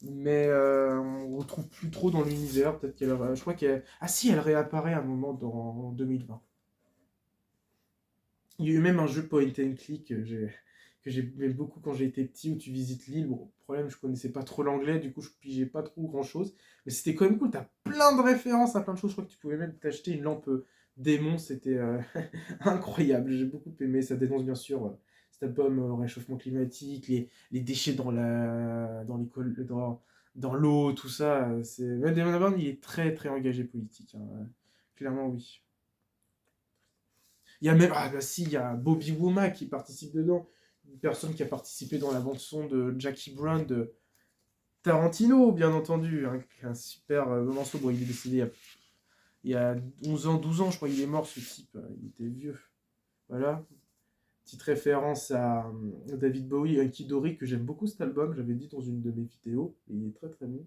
Mais on ne retrouve plus trop dans l'univers. Peut-être je crois qu'elle. Ah si, elle réapparaît à un moment en 2020. Il y a eu même un jeu point and click que j'aimais beaucoup quand j'étais petit où tu visites l'île. Bon, problème, je connaissais pas trop l'anglais, du coup je pigeais pas trop grand chose. Mais c'était quand même cool, t'as plein de références à plein de choses. Je crois que tu pouvais même t'acheter une lampe démon, c'était incroyable. J'ai beaucoup aimé. Ça dénonce bien sûr cet album réchauffement climatique, les déchets dans l'eau, tout ça. Même Damon Albarn, il est très très engagé politique, hein. Clairement, oui. Il y a même, ah bah si, il y a Bobby Womack qui participe dedans. Une personne qui a participé dans la bande-son de Jackie Brown de Tarantino, bien entendu. Un super morceau. Bon, il est décédé il y a 11 ans, 12 ans, je crois. Il est mort, ce type. Il était vieux. Voilà. Petite référence à David Bowie, Hunky Dory, que j'aime beaucoup cet album. J'avais dit dans une de mes vidéos. Et il est très très bon.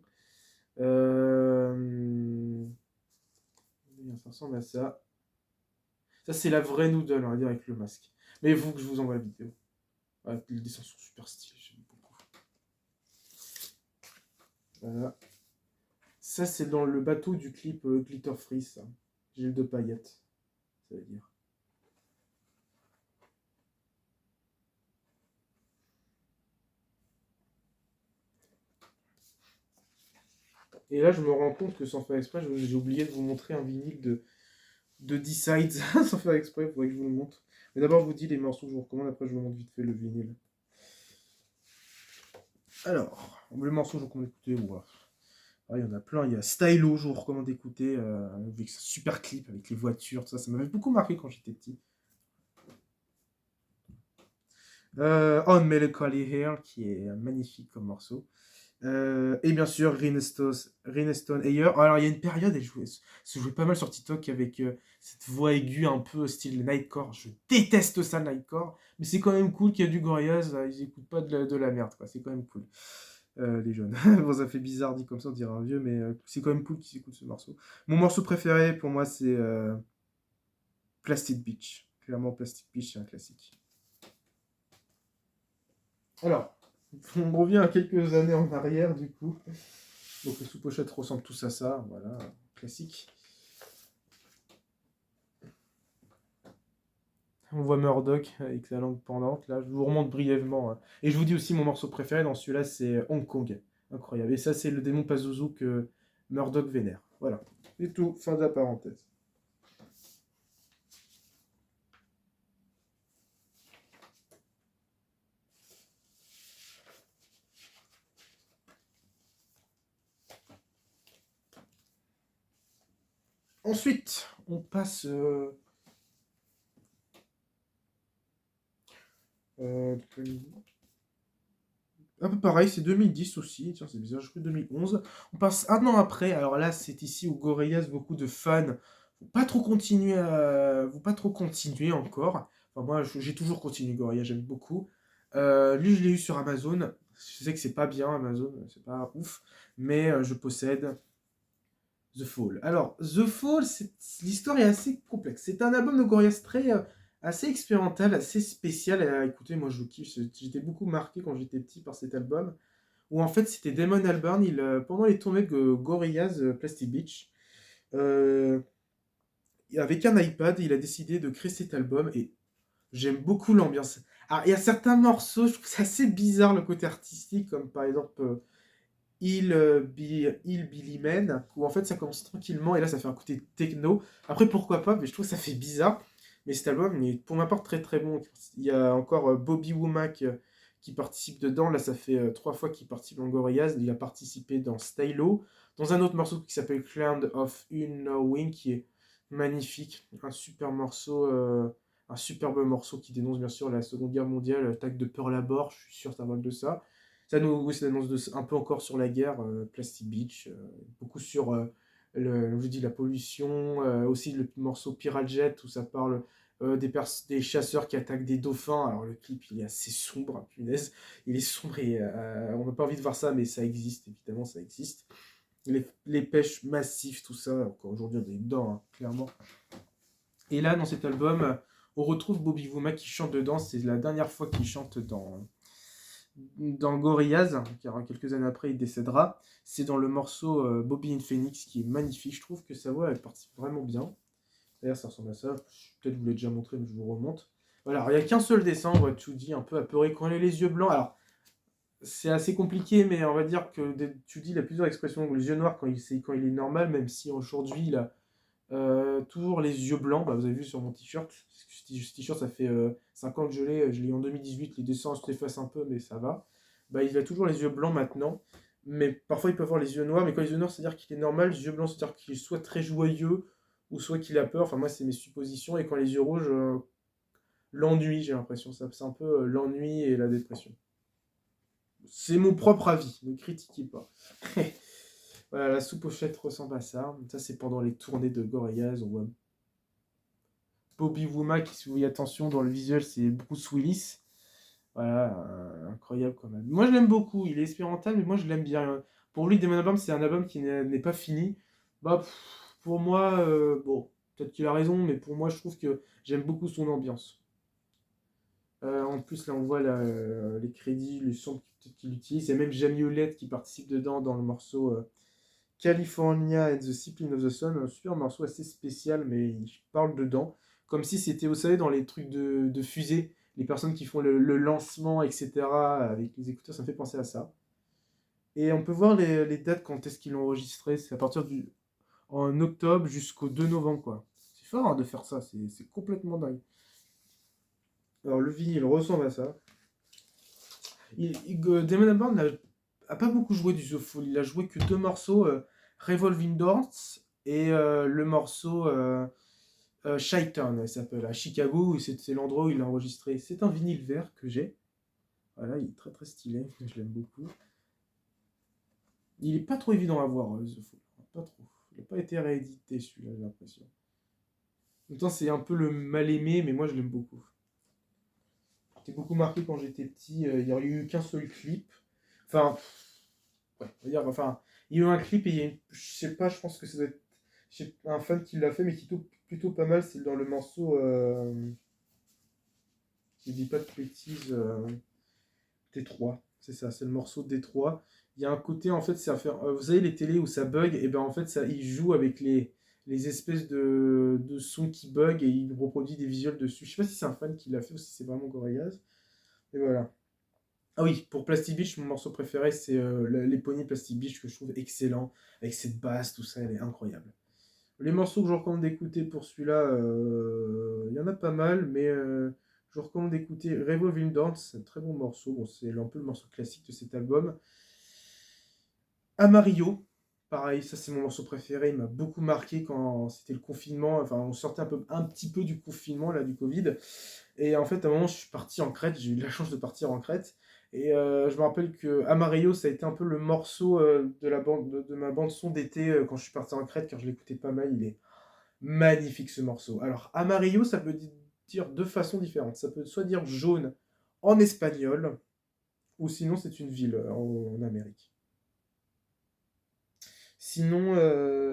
Ça ressemble à ça. Ça, c'est la vraie Noodle, on va dire, avec le masque. Mais il faut que je vous envoie la vidéo. Ouais, les dessins sont super stylés, j'aime beaucoup. Voilà. Ça, c'est dans le bateau du clip Glitter Freeze, ça. Gilles de paillettes, ça veut dire. Et là, je me rends compte que sans faire exprès, j'ai oublié de vous montrer un vinyle de D-Sides. Sans faire exprès, il faudrait que je vous le montre. Mais d'abord, je vous dis les morceaux que je vous recommande, après, je vous montre vite fait le vinyle. Alors, le morceau que je vous recommande d'écouter, ouais. Ah, il y en a plein. Il y a Stylo, je vous recommande d'écouter, avec ce super clip, avec les voitures, tout ça. Ça m'avait beaucoup marqué quand j'étais petit. On Melancholy Hair, qui est magnifique comme morceau. Et bien sûr, Rinestone Ayer. Alors, il y a une période, elle se jouait pas mal sur TikTok avec cette voix aiguë un peu style Nightcore. Je déteste ça, Nightcore. Mais c'est quand même cool qu'il y a du Gorillaz. Ils écoutent pas de la merde, quoi. C'est quand même cool. Les jeunes. Bon, ça fait bizarre dit comme ça, on dirait un vieux, mais c'est quand même cool qu'ils écoutent ce morceau. Mon morceau préféré, pour moi, c'est Plastic Beach. Clairement, Plastic Beach, c'est un classique. Alors, on revient à quelques années en arrière, du coup. Donc, les sous-pochettes ressemblent tous à ça. Voilà, classique. On voit Murdoch avec sa langue pendante. Là, je vous remonte brièvement, hein. Et je vous dis aussi mon morceau préféré dans celui-là, c'est Hong Kong. Incroyable. Et ça, c'est le démon Pazuzu que Murdoch vénère. Voilà. C'est tout. Fin de la parenthèse. Ensuite, on passe. Euh, un peu pareil, c'est 2010 aussi. Tiens, c'est bizarre, je crois 2011. On passe un an après. Alors là, c'est ici où Gorillaz, beaucoup de fans, vont pas trop continuer encore. Enfin, moi, j'ai toujours continué Gorillaz, j'aime beaucoup. Lui, je l'ai eu sur Amazon. Je sais que c'est pas bien, Amazon, c'est pas ouf. Mais je possède The Fall. Alors, The Fall, l'histoire est assez complexe. C'est un album de Gorillaz très assez expérimental, assez spécial à écouter. Moi, je kiffe. J'étais beaucoup marqué quand j'étais petit par cet album. Où en fait, c'était Damon Albarn. Pendant les tournées de Gorillaz Plastic Beach, euh, avec un iPad, il a décidé de créer cet album. Et j'aime beaucoup l'ambiance. Alors, il y a certains morceaux, je trouve que c'est assez bizarre le côté artistique, comme par exemple. Il Billy Man, où en fait ça commence tranquillement et là ça fait un côté techno. Après pourquoi pas, mais je trouve que ça fait bizarre. Mais cet album il est pour ma part très très bon. Il y a encore Bobby Womack qui participe dedans. Là ça fait 3 fois qu'il participe dans Gorillaz. Il a participé dans Stylo, dans un autre morceau qui s'appelle Cloud of Unknowing qui est magnifique. Un superbe morceau qui dénonce bien sûr la Seconde Guerre mondiale, l'attaque de Pearl Harbor. Je suis sûr que ça parle de ça. Oui, ça annonce un peu encore sur la guerre, Plastic Beach, beaucoup sur je dis, la pollution, aussi le morceau Pirate Jet où ça parle des chasseurs qui attaquent des dauphins. Alors le clip, il est assez sombre, hein, punaise. Il est sombre et on n'a pas envie de voir ça, mais ça existe, évidemment, ça existe. Les pêches massives, tout ça, encore aujourd'hui, on est dedans, hein, clairement. Et là, dans cet album, on retrouve Bobby Womack qui chante dedans. C'est la dernière fois qu'il chante dans Gorillaz, car quelques années après, il décédera. C'est dans le morceau Bobby in Phoenix, qui est magnifique. Je trouve que sa voix, elle participe vraiment bien. D'ailleurs, ça ressemble à ça. Peut-être vous l'avez déjà montré, mais je vous remonte. Voilà, il n'y a qu'un seul dessin, on voit Tudy un peu apeuré quand il a les yeux blancs. Alors, c'est assez compliqué, mais on va dire que Tudy, il a plusieurs expressions. Les yeux noirs quand il est normal, même si aujourd'hui, il a toujours les yeux blancs. Bah, vous avez vu sur mon t-shirt. Ce t-shirt, ça fait 5 ans que je l'ai en 2018. Les dessins s'effacent un peu, mais ça va. Bah, il a toujours les yeux blancs maintenant. Mais parfois, il peut avoir les yeux noirs. Mais quand les yeux noirs, c'est-à-dire qu'il est normal. Les yeux blancs, c'est-à-dire qu'il est soit très joyeux, ou soit qu'il a peur. Enfin, moi, c'est mes suppositions. Et quand les yeux rouges, l'ennui, j'ai l'impression. C'est un peu l'ennui et la dépression. C'est mon propre avis. Ne critiquez pas. Voilà, la sous-pochette ressemble à ça. Ça, c'est pendant les tournées de Gorillaz. On voit Bobby Womack, si vous voyez attention dans le visuel, c'est Bruce Willis. Voilà, incroyable quand même. Moi, je l'aime beaucoup. Il est expérimental, mais moi, je l'aime bien. Pour lui, Damon Albarn, c'est un album qui n'est pas fini. Bah, pour moi, bon, peut-être qu'il a raison, mais pour moi, je trouve que j'aime beaucoup son ambiance. En plus, là, on voit les crédits, le son qu'il utilise. Il y a même Jamie Hewlett qui participe dedans dans le morceau California and the Discipline of the Sun. Un super morceau assez spécial, mais il parle dedans. Comme si c'était, vous savez, dans les trucs de fusée, les personnes qui font le lancement, etc., avec les écouteurs, ça me fait penser à ça. Et on peut voir les dates quand est-ce qu'ils l'ont enregistré. C'est à partir en octobre jusqu'au 2 novembre, quoi. C'est fort hein, de faire ça, c'est complètement dingue. Alors le vinyle ressemble à ça. Damon Albarn a pas beaucoup joué du The Fall. Il a joué que deux morceaux, Revolving Doors et le morceau Chi-Town, il s'appelle, à Chicago. C'est l'endroit où il a enregistré. C'est un vinyle vert que j'ai. Voilà, il est très très stylé. Je l'aime beaucoup. Il est pas trop évident à voir, The Fall. Pas trop. Il n'a pas été réédité celui-là, j'ai l'impression. En même temps, c'est un peu le mal aimé, mais moi je l'aime beaucoup. J'étais beaucoup marqué quand j'étais petit. Il n'y a eu qu'un seul clip. Enfin, ouais, on va dire, enfin, il y a eu un clip et il y a je sais pas, je pense que c'est un fan qui l'a fait, mais qui est plutôt pas mal. C'est dans le morceau, si je dis pas de bêtises, Détroit. C'est ça, c'est le morceau Détroit. Il y a un côté, en fait, c'est à faire. Vous savez, les télés où ça bug, et ben en fait, ça, il joue avec les espèces de sons qui bug et il reproduit des visuels dessus. Je sais pas si c'est un fan qui l'a fait ou si c'est vraiment Gorillaz. Et voilà. Ah oui, pour Plastic Beach, mon morceau préféré, c'est l'éponyme Plastic Beach que je trouve excellent, avec cette basse, tout ça, elle est incroyable. Les morceaux que je recommande d'écouter pour celui-là, il y en a pas mal, mais je vous recommande d'écouter Revolving Doors, c'est un très bon morceau, bon, c'est un peu le morceau classique de cet album. Amarillo, pareil, ça c'est mon morceau préféré, il m'a beaucoup marqué quand c'était le confinement, enfin on sortait un petit peu du confinement, là, du Covid, et en fait à un moment je suis parti en Crète, j'ai eu la chance de partir en Crète, et je me rappelle que Amarillo ça a été un peu le morceau de ma bande son d'été quand je suis parti en Crète, car je l'écoutais pas mal, il est magnifique ce morceau. Alors Amarillo ça peut dire de façon différente, ça peut soit dire jaune en espagnol, ou sinon c'est une ville en Amérique. Sinon,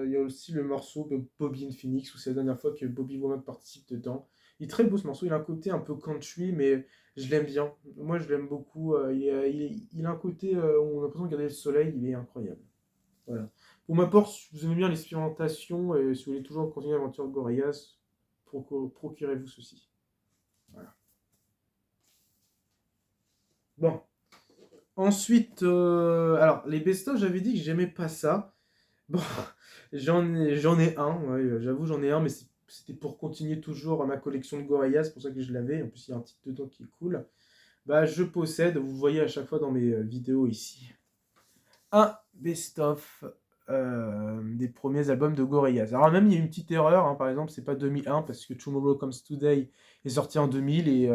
il y a aussi le morceau de Bobby in Phoenix, où c'est la dernière fois que Bobby Womack participe dedans. Il est très beau ce morceau, il a un côté un peu country, mais je l'aime bien. Moi, je l'aime beaucoup. Il a un côté où on a l'impression de regarder le soleil, il est incroyable. Voilà. Pour ma part, si vous aimez bien l'expérimentation, et si vous voulez toujours continuer l'aventure de Gorillaz, procurez-vous ceci. Voilà. Bon. Ensuite, alors, les best-of, j'avais dit que j'aimais pas ça. Bon, j'en ai un, ouais, j'avoue, j'en ai un, mais c'était pour continuer toujours ma collection de Gorillaz, c'est pour ça que je l'avais. En plus, il y a un titre dedans qui est cool. Bah, je possède, vous voyez à chaque fois dans mes vidéos ici, un best-of des premiers albums de Gorillaz. Alors, même, il y a une petite erreur, hein, par exemple, c'est pas 2001, parce que Tomorrow Comes Today est sorti en 2000, et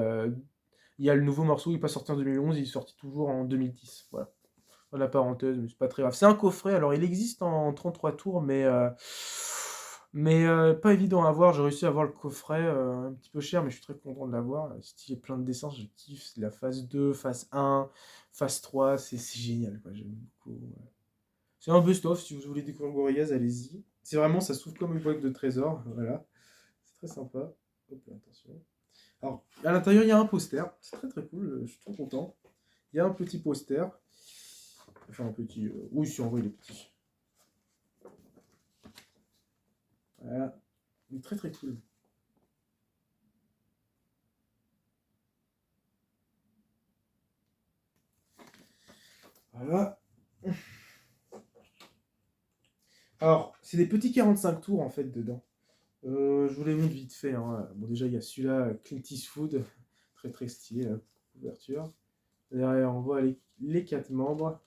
il y a le nouveau morceau, il n'est pas sorti en 2011, il est sorti toujours en 2010. Voilà. La parenthèse, mais c'est pas très grave. C'est un coffret, alors il existe en 33 tours, mais Mais pas évident à avoir. J'ai réussi à avoir le coffret un petit peu cher, mais je suis très content de l'avoir. Stylé, plein de dessins, je kiffe. C'est la phase 2, phase 1, phase 3, c'est génial, quoi. J'aime beaucoup. Ouais. C'est un best-of, si vous voulez découvrir Gorillaz, allez-y. C'est vraiment, ça s'ouvre comme une boîte de trésors, voilà. C'est très sympa. Hop, attention. Alors, à l'intérieur, il y a un poster. C'est très très cool, je suis trop content. Il y a un petit poster. Enfin, un petit. Oui, si en vrai, il est petit. Voilà. Il est très très cool. Voilà. Alors, c'est des petits 45 tours en fait dedans. Je vous les montre vite fait, hein. Bon, déjà, il y a celui-là, Clint Eastwood. Très très stylé, la couverture. Derrière, on voit les 4 membres.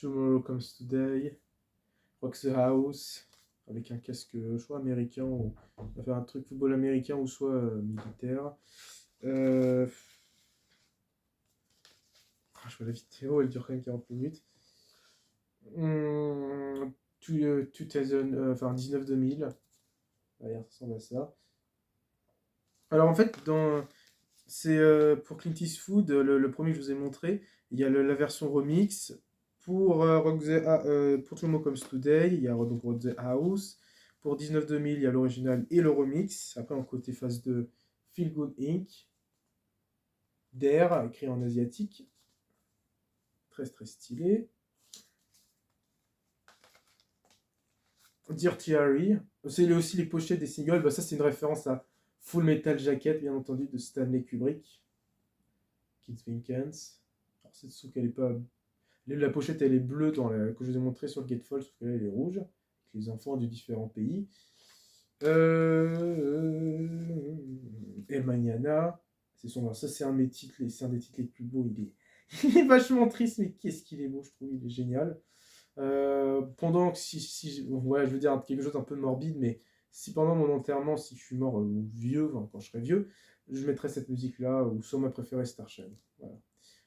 Tomorrow Comes Today. Rock the House. Avec un casque, soit américain, ou enfin un truc football américain, ou soit militaire. Euh, je vois la vidéo, elle dure quand même 40 minutes. 2000, enfin 19-2000. Allez, ça ressemble à ça. Alors en fait, c'est pour Clint Eastwood, le premier que je vous ai montré, il y a la version remix. Pour, pour Tomorrow Comes Today, il y a donc Rock the House. Pour 19-2000, il y a l'original et le remix. Après, en côté phase 2, Feel Good Inc. Dare, écrit en asiatique. Très très stylé. Dirty Harry. C'est aussi les pochettes des singles. Bah, ça, c'est une référence à Full Metal Jacket, bien entendu, de Stanley Kubrick. Kid Vinkens. Alors, cette souque, elle est pas. La pochette, elle est bleue que je vous ai montré sur le Gatefold, sauf que là, elle est rouge. Avec les enfants de différents pays. El Mañana. C'est son. Ça, c'est un, c'est un des titres les plus beaux. Il est vachement triste, mais qu'est-ce qu'il est beau, je trouve. Il est génial. Pendant que si ouais, je veux dire quelque chose d'un peu morbide, mais si pendant mon enterrement, si je suis mort vieux, enfin, quand je serai vieux, je mettrai cette musique-là, ou sur ma préférée Starshine. Voilà.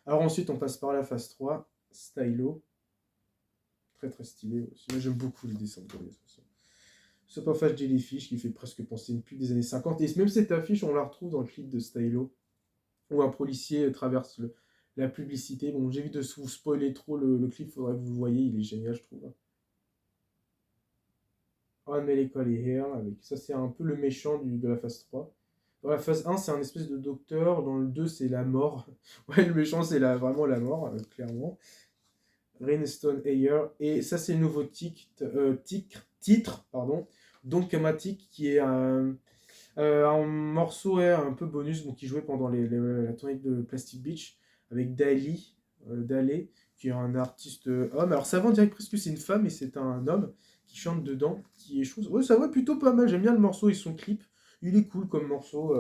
Alors ensuite, on passe par la phase 3, Stylo. Très très stylé aussi. Moi, j'aime beaucoup les dessins de Gorillaz. Superfast Jellyfish qui fait presque penser une pub des années 50. Et même cette affiche, on la retrouve dans le clip de Stylo, où un policier traverse la publicité. Bon, j'évite de vous spoiler trop le clip, faudrait que vous le voyez, il est génial, je trouve. One Medical Here, avec ça, c'est un peu le méchant de la phase 3. Dans la phase 1, c'est un espèce de docteur. Dans le 2, c'est la mort. Ouais, le méchant, c'est vraiment la mort, clairement. Rainstone Ayer. Et ça, c'est le nouveau titre, pardon, donc Matic, qui est un morceau un peu bonus, donc, qui jouait pendant la tournée de Plastic Beach avec Daley, qui est un artiste homme. Alors ça va, on dirait presque que c'est une femme, et c'est un homme qui chante dedans, qui est chose. Ouais, ça va plutôt pas mal. J'aime bien le morceau et son clip. Il est cool comme morceau.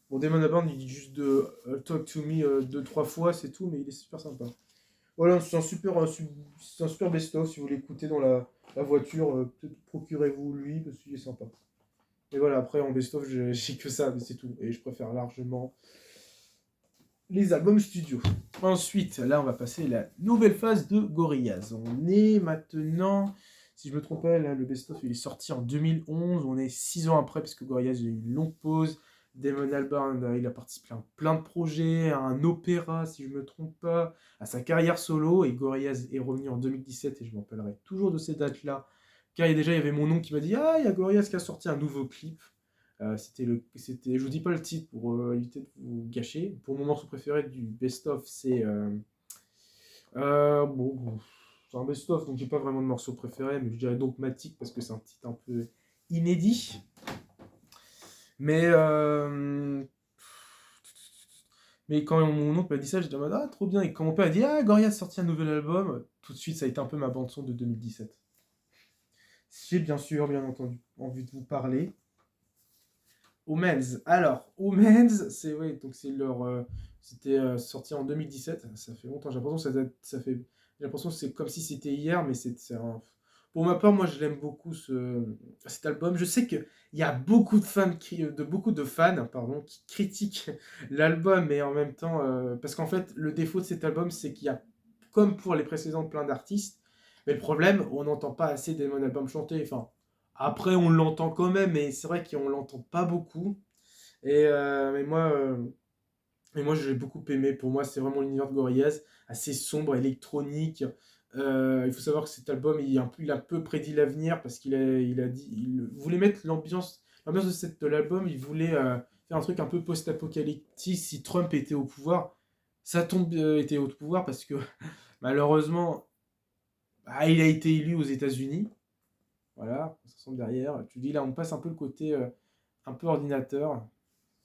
Bon, Damon Albarn, il dit juste de Talk to Me 2-3 fois, c'est tout, mais il est super sympa. Voilà, c'est un super best-of. Si vous l'écoutez dans la voiture, peut-être procurez-vous lui, parce qu'il est sympa. Et voilà, après en best-of, j'ai que ça, mais c'est tout. Et je préfère largement les albums studio. Ensuite, là, on va passer à la nouvelle phase de Gorillaz. On est maintenant, si je me trompe pas, là, le best-of, il est sorti en 2011. On est 6 ans après, parce que Gorillaz a eu une longue pause. Damon Albarn, il a participé à plein de projets, à un opéra, si je me trompe pas, à sa carrière solo. Et Gorillaz est revenu en 2017, et je m'en rappellerai toujours de ces dates-là. Car déjà, il y avait mon oncle qui m'a dit: Ah, il y a Gorillaz qui a sorti un nouveau clip. Je vous dis pas le titre pour éviter de vous gâcher. Pour mon morceau préféré du best-of, c'est bon, c'est un best-of, donc j'ai pas vraiment de morceau préféré, mais je dirais Dogmatic parce que c'est un titre un peu inédit. Mais quand mon oncle m'a dit ça, j'étais en mode ah trop bien. Et quand mon père a dit ah Gorillaz a sorti un nouvel album, tout de suite ça a été un peu ma bande son de 2017. J'ai bien sûr, bien entendu, envie de vous parler Omens. Alors, Omens, c'est ouais, donc c'est leur, c'était sorti en 2017. Ça fait longtemps. J'ai l'impression que ça fait, j'ai l'impression que c'est comme si c'était hier, mais c'est un. Pour ma part, moi, je l'aime beaucoup cet album. Je sais qu'il y a beaucoup beaucoup de fans, pardon, qui critiquent l'album, mais en même temps, parce qu'en fait, le défaut de cet album, c'est qu'il y a, comme pour les précédents, plein d'artistes. Mais le problème, on n'entend pas assez Damon Albarn chanter. Enfin, après, on l'entend quand même, mais c'est vrai qu'on l'entend pas beaucoup. Et mais moi, je l'ai beaucoup aimé. Pour moi, c'est vraiment l'univers de Gorillaz, assez sombre, électronique. Il faut savoir que cet album, il a un peu prédit l'avenir parce il voulait mettre l'ambiance de l'album. Il voulait faire un truc un peu post-apocalyptique si Trump était au pouvoir. Ça tombe était au pouvoir parce que malheureusement, bah, il a été élu aux États-Unis. Voilà, ça semble derrière. Tu dis là, on passe un peu le côté un peu ordinateur.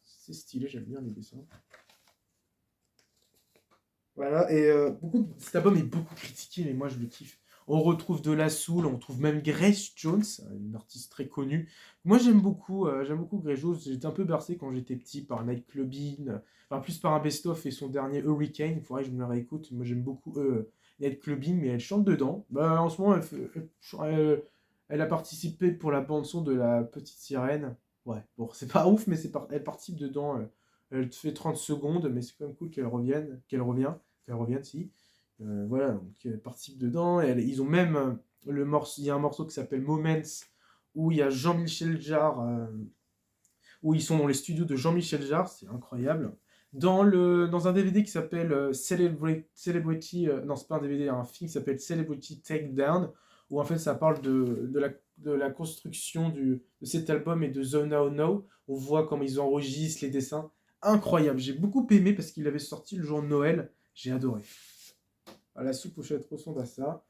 C'est stylé, j'aime bien les dessins. Voilà, et cet album est beaucoup critiqué, mais moi je le kiffe. On retrouve de la soul, on trouve même Grace Jones, une artiste très connue. Moi j'aime beaucoup Grace Jones. J'étais un peu bercé quand j'étais petit par Night Clubbing, enfin plus par un best-of et son dernier Hurricane. Il faudrait que je me le réécoute. Moi j'aime beaucoup Night Clubbing, mais elle chante dedans. Bah, en ce moment, elle a participé pour la bande-son de La Petite Sirène. Ouais, bon, c'est pas ouf, mais elle participe dedans. Elle te fait 30 secondes, mais c'est quand même cool qu'elle revienne, si. Voilà, donc elle participe dedans. Ils ont même il y a un morceau qui s'appelle Moments, où il y a Jean-Michel Jarre, où ils sont dans les studios de Jean-Michel Jarre, c'est incroyable. Dans un DVD qui s'appelle Celebrity, non, c'est pas un DVD, un film qui s'appelle Celebrity Takedown, où en fait ça parle de la construction de cet album et de Zone Now Now. On voit comment ils enregistrent les dessins. Incroyable, j'ai beaucoup aimé parce qu'il avait sorti le jour de Noël, j'ai adoré. À la sous-pochette ressemble à ça.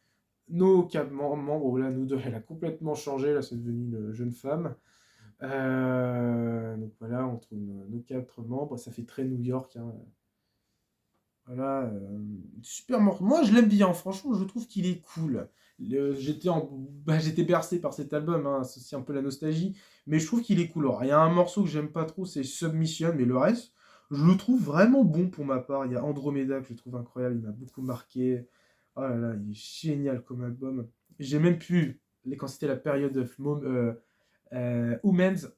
Nos quatre membres, là, nous deux, elle a complètement changé, là c'est devenu une jeune femme. Donc voilà, on trouve nos quatre membres, ça fait très New York, hein. Voilà, super morceau. Moi, je l'aime bien, franchement, je trouve qu'il est cool. J'étais bercé par cet album, hein, c'est aussi un peu la nostalgie, mais je trouve qu'il est cool. Alors, il y a un morceau que j'aime pas trop, c'est Submission, mais le reste, je le trouve vraiment bon pour ma part. Il y a Andromeda que je trouve incroyable, il m'a beaucoup marqué. Oh là là, il est génial comme album. J'ai même pu, quand c'était la période de Women's,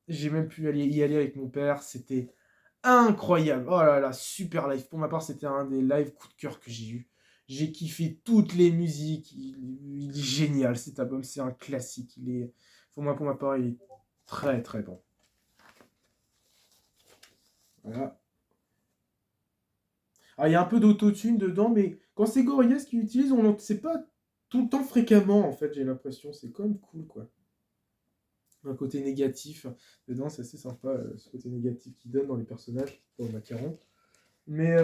j'ai même pu y aller avec mon père, c'était incroyable. Oh là là, super live. Pour ma part, c'était un des lives coup de cœur que j'ai eu. J'ai kiffé toutes les musiques. Il est génial cet album. C'est un classique. Pour ma part, il est très très bon. Voilà. Alors, il y a un peu d'autotune dedans, mais quand c'est Gorillaz qui utilise, c'est pas tout le temps fréquemment en fait. J'ai l'impression. C'est quand même cool quoi. Un côté négatif dedans, c'est assez sympa. Ce côté négatif qu'il donne dans les personnages, dans Macaron. Mais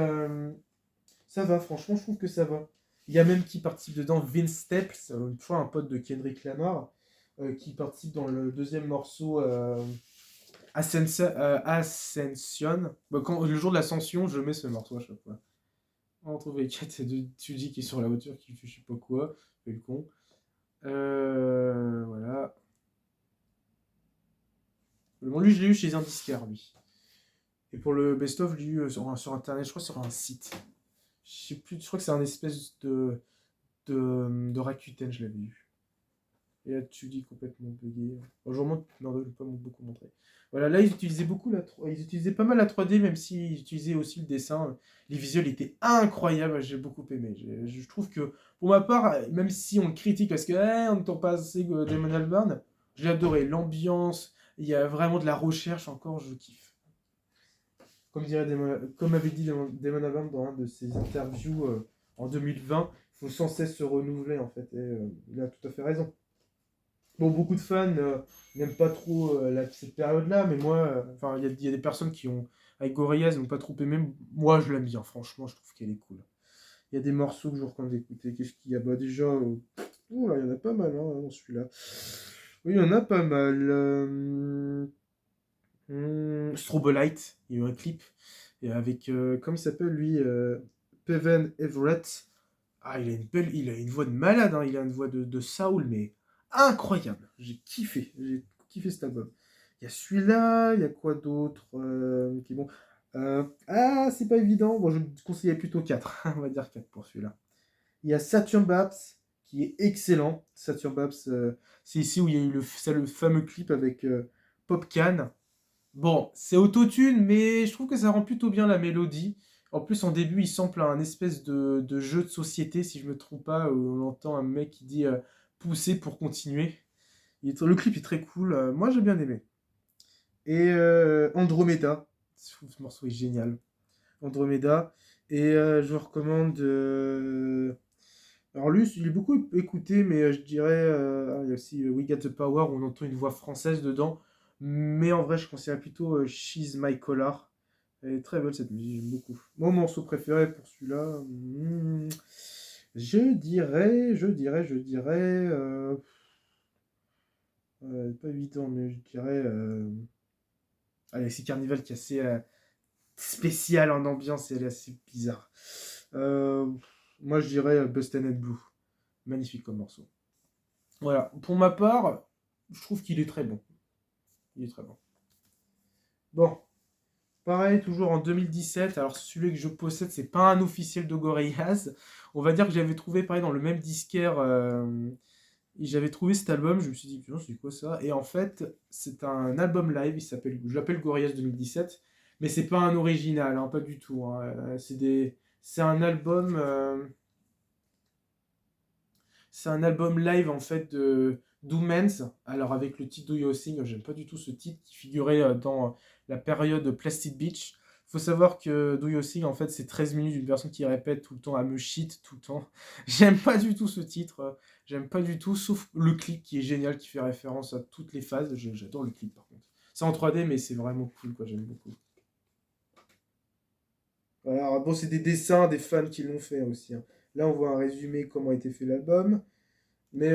ça va, franchement, je trouve que ça va. Il y a même qui participe dedans, Vince Staples, une fois un pote de Kendrick Lamar, qui participe dans le deuxième morceau Ascension. Bah, le jour de l'ascension, je mets ce morceau à chaque fois. On retrouve les quêtes de Tudy qui est sur la voiture, qui fait je sais pas quoi, fait le con. Voilà. Bon, lui, je l'ai eu chez un disquaire, lui. Et pour le best-of, je l'ai eu sur internet, je crois sur un site. Je sais plus, je crois que c'est un espèce de Rakuten, je l'avais eu. Et là, tu dis complètement bugué. Bonjour, non, je ne vais pas beaucoup montrer. Voilà, là, ils utilisaient pas mal la 3D, même s'ils utilisaient aussi le dessin. Les visuels étaient incroyables, j'ai beaucoup aimé. Je trouve que, pour ma part, même si on le critique parce que on n'entend pas assez Damon Albarn, j'ai adoré l'ambiance, il y a vraiment de la recherche encore, je kiffe. Comme avait dit Damon Albarn dans un de ses interviews en 2020, il faut sans cesse se renouveler en fait. Et il a tout à fait raison. Bon, beaucoup de fans n'aiment pas trop cette période-là, mais moi, enfin, il y a des personnes qui ont, avec Gorillaz, n'ont pas trop aimé. Moi, je l'aime bien, franchement, je trouve qu'elle est cool. Il y a des morceaux que je recommande d'écouter. Qu'est-ce qu'il y a? Bah, déjà, oh là, il y en a pas mal, hein, dans celui-là. Oui, il y en a pas mal. Strobolite, il y a eu un clip. Et avec, comment il s'appelle, lui Peven Everett. Ah, il a une voix de malade, hein. Il a une voix de Saul, mais incroyable. J'ai kiffé cet album. Il y a celui-là, il y a quoi d'autre qui est bon. C'est pas évident. Bon, je conseillais plutôt 4. On va dire 4 pour celui-là. Il y a Saturn Babs, qui est excellent. Saturn Babs, c'est ici où il y a eu le fameux clip avec Popcan. Bon, c'est autotune, mais je trouve que ça rend plutôt bien la mélodie. En plus, en début, il sample un espèce de jeu de société, si je me trompe pas, où on entend un mec qui dit pousser pour continuer. Le clip est très cool, moi j'ai bien aimé. Et Andromeda, ce morceau est génial. Andromeda. Et je vous recommande. Alors lui, il est beaucoup écouté, mais je dirais. Il y a aussi We Got the Power, où on entend une voix française dedans. Mais en vrai, je conseille plutôt She's My Collar. Elle est très belle cette musique, j'aime beaucoup. Mon morceau préféré pour celui-là, je dirais. Pas évident, mais je dirais. Allez, c'est Carnival qui est assez spécial en ambiance et elle est assez bizarre. Euh, Moi, je dirais Busted and Blue. Magnifique comme morceau. Voilà. Pour ma part, je trouve qu'il est très bon. Il est très bon. Bon. Pareil, toujours en 2017. Alors, celui que je possède, c'est pas un officiel de Gorillaz. On va dire que j'avais trouvé, pareil, dans le même disquaire. Et j'avais trouvé cet album. Je me suis dit, putain, c'est quoi ça? Et en fait, c'est un album live. Je l'appelle Gorillaz 2017. Mais c'est pas un original, hein, pas du tout, hein. C'est un album. C'est un album live en fait de Doomens. Alors avec le titre Do You Sing, j'aime pas du tout ce titre qui figurait dans la période Plastic Beach. Faut savoir que Do You Sing en fait c'est 13 minutes d'une personne qui répète tout le temps à me shit tout le temps. J'aime pas du tout ce titre, j'aime pas du tout, sauf le clip qui est génial, qui fait référence à toutes les phases. J'adore le clip par contre. C'est en 3D mais c'est vraiment cool quoi, j'aime beaucoup. Alors bon c'est des dessins des fans qui l'ont fait aussi, hein. Là on voit un résumé comment a été fait l'album. Mais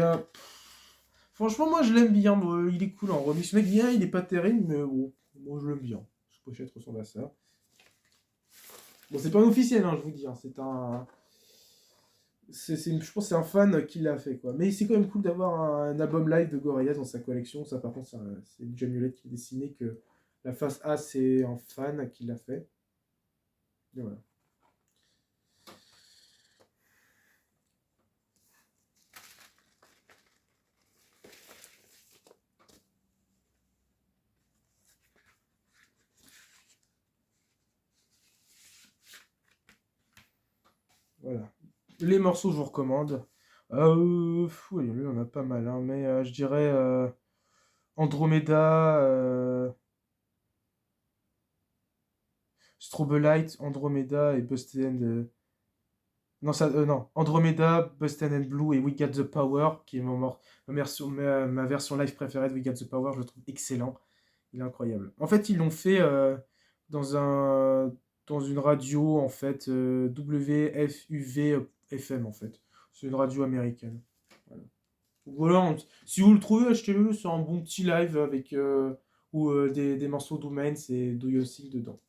franchement, moi je l'aime bien. Il est cool en remix. Le mec, bien, il est pas terrible, mais bon, moi je l'aime bien. Ce pochette ressemble à ça. Bon, c'est pas un officiel, hein, je vous dis, hein. C'est un. Je pense que c'est un fan qui l'a fait, quoi. Mais c'est quand même cool d'avoir un album live de Gorillaz dans sa collection. Ça, par contre, c'est John Hewlett qui a dessiné que la face A, c'est un fan qui l'a fait. Et voilà. Voilà. Les morceaux, je vous recommande. Oui, lui, on a pas mal, hein, mais je dirais Andromeda. Strobelite, Andromeda et Busted and... Non, non, Andromeda, Busted and Blue et We Got the Power, qui est ma version live préférée de We Got the Power, je le trouve excellent. Il est incroyable. En fait, ils l'ont fait dans dans une radio, en fait, WFUV FM, en fait. C'est une radio américaine. Voilà. Donc voilà, si vous le trouvez, achetez-le, c'est un bon petit live avec ou des morceaux d'Oumens et Do You See dedans.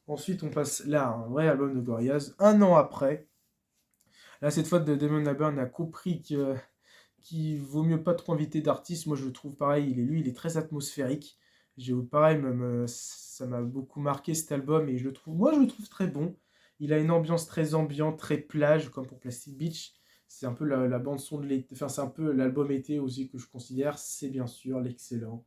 Ensuite, on passe là à un vrai album de Gorillaz, un an après. Là, cette fois, Damon Albarn a compris qu'il vaut mieux pas trop inviter d'artistes. Moi, je le trouve pareil, il est très atmosphérique. Pareil, même, ça m'a beaucoup marqué cet album et moi, je le trouve très bon. Il a une ambiance très ambiante, très plage, comme pour Plastic Beach. C'est un peu la bande son de l'été, enfin, c'est un peu l'album été aussi que je considère. C'est bien sûr l'excellent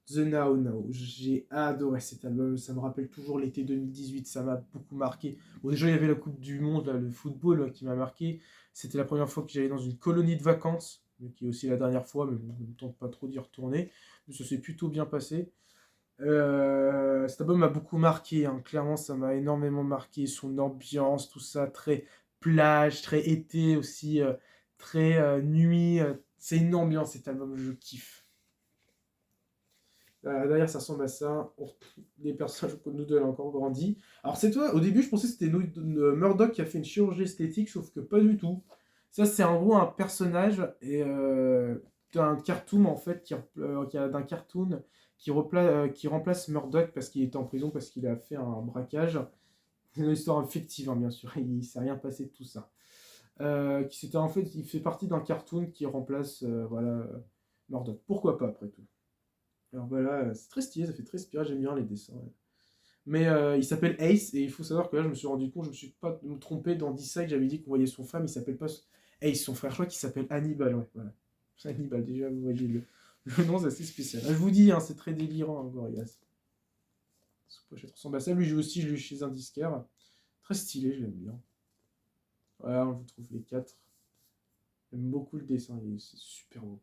The Now Now. J'ai adoré cet album, ça me rappelle toujours l'été 2018, ça m'a beaucoup marqué. Bon, déjà, il y avait la Coupe du Monde, là, le football là, qui m'a marqué. C'était la première fois que j'allais dans une colonie de vacances, mais qui est aussi la dernière fois, mais bon, je ne tente pas trop d'y retourner. Mais ça s'est plutôt bien passé. Cet album m'a beaucoup marqué, hein. Clairement, ça m'a énormément marqué. Son ambiance, tout ça, très plage, très été aussi, très nuit. C'est une ambiance cet album, je kiffe. Derrière, ça ressemble à ça. Les personnages comme nous deux, elle a encore grandi. Alors, c'est toi, au début, je pensais que c'était Murdoch qui a fait une chirurgie esthétique, sauf que pas du tout. Ça, c'est en gros un personnage et d'un cartoon, en fait, d'un cartoon qui remplace Murdoch parce qu'il était en prison, parce qu'il a fait un braquage. C'est une histoire fictive, hein, bien sûr. Il ne s'est rien passé de tout ça. En fait, il fait partie d'un cartoon qui remplace voilà, Murdoch. Pourquoi pas, après tout. Alors voilà, c'est très stylé, ça fait très inspiré, j'aime bien les dessins. Ouais. Mais il s'appelle Ace, et il faut savoir que là, je me suis rendu compte, je me suis pas trompé dans Decide, j'avais dit qu'on voyait son femme, il s'appelle pas Ace, son frère, je crois qu'il s'appelle Hannibal, ouais, voilà. C'est Hannibal, déjà, vous voyez le nom, c'est assez spécial. Ah, je vous dis, hein, c'est très délirant, hein, Gorillaz. Sous pochette ressemble à ça, lui, je l'ai eu chez un disquaire. Très stylé, je l'aime bien. Voilà, on vous trouve les quatre. J'aime beaucoup le dessin, c'est super beau.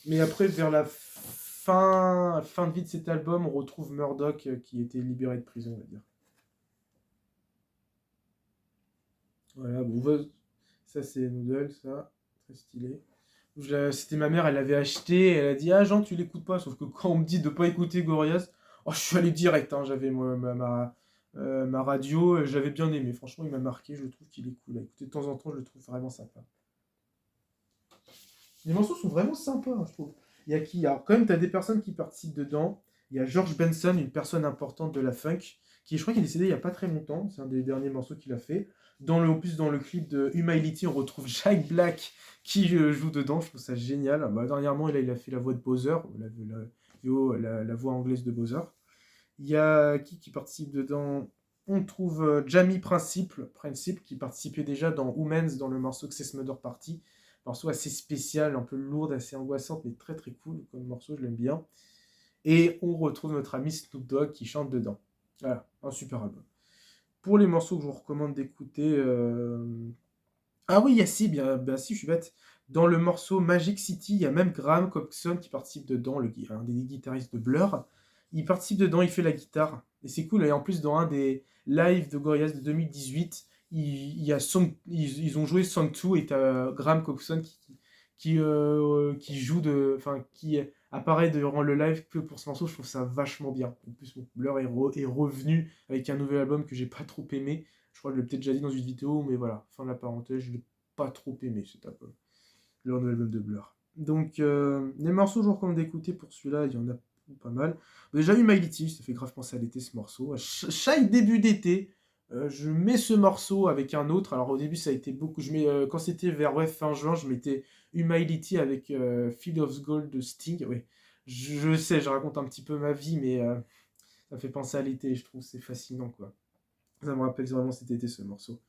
Mais après, vers la fin de vie de cet album, on retrouve Murdoch qui était libéré de prison, on va dire. Voilà, bon, ça c'est Noodle, ça, très stylé. C'était ma mère, elle l'avait acheté, elle a dit ah Jean tu l'écoutes pas, sauf que quand on me dit de pas écouter Gorillaz, oh je suis allé direct, hein, j'avais ma radio, j'avais bien aimé, franchement il m'a marqué, je trouve qu'il est cool à écouter de temps en temps, je le trouve vraiment sympa. Les morceaux sont vraiment sympas, hein, je trouve. Il y a qui? Alors, quand même, tu as des personnes qui participent dedans. Il y a George Benson, une personne importante de la funk, qui, je crois qu'il est décédé il n'y a pas très longtemps. C'est un des derniers morceaux qu'il a fait. En plus, dans le clip de Humanity, on retrouve Jack Black qui joue dedans. Je trouve ça génial. Bah, dernièrement, il a fait la voix de Bowser, la voix anglaise de Bowser. Il y a qui participe dedans? On trouve Jamie Principe, qui participait déjà dans Women's, dans le morceau Access Mother Party. Morceau assez spécial, un peu lourde, assez angoissante, mais très très cool comme morceau, je l'aime bien. Et on retrouve notre ami Snoop Dogg qui chante dedans. Voilà, un super album. Pour les morceaux que je vous recommande d'écouter, ah oui, il y a si, bien, bah si, je suis bête. Dans le morceau Magic City, il y a même Graham Coxon qui participe dedans, un des guitaristes de Blur. Il participe dedans, il fait la guitare. Et c'est cool. Et en plus, dans un des lives de Gorillaz de 2018, ils ont joué Song 2 et t'as Graham Coxon qui joue enfin, qui apparaît durant le live que pour ce morceau. Je trouve ça vachement bien. En plus, bon, Blur est revenu avec un nouvel album que j'ai pas trop aimé. Je crois que je l'ai peut-être déjà dit dans une vidéo, mais voilà, fin de la parenthèse, je l'ai pas trop aimé cet album, leur nouvel album de Blur. Donc, les morceaux que je vous recommande d'écouter pour celui-là, il y en a pas mal. Déjà, Humanity, ça fait grave penser à l'été ce morceau. Chaque début d'été, je mets ce morceau avec un autre. Alors, au début, ça a été beaucoup. Quand c'était vers fin juin, je mettais Humanity avec Field of Gold de Sting. Oui, je sais, je raconte un petit peu ma vie, mais ça fait penser à l'été. Je trouve que c'est fascinant, quoi. Ça me rappelle vraiment cet été ce morceau.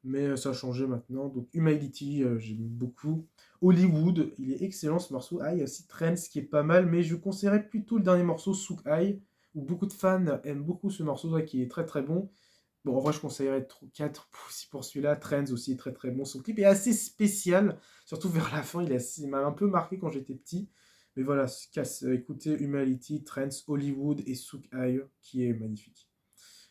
Mais ça a changé maintenant. Donc Humanity, j'aime beaucoup. Hollywood, il est excellent ce morceau. Ah, il y a aussi Trends qui est pas mal, mais je conseillerais plutôt le dernier morceau, Souk Eye, où beaucoup de fans aiment beaucoup ce morceau là, qui est très très bon. Bon, en vrai, je conseillerais 4 aussi pour celui-là. Trends aussi est très très bon. Son clip est assez spécial, surtout vers la fin. Il m'a un peu marqué quand j'étais petit. Mais voilà, écoutez Humanity, Trends, Hollywood et Souk Eye, qui est magnifique.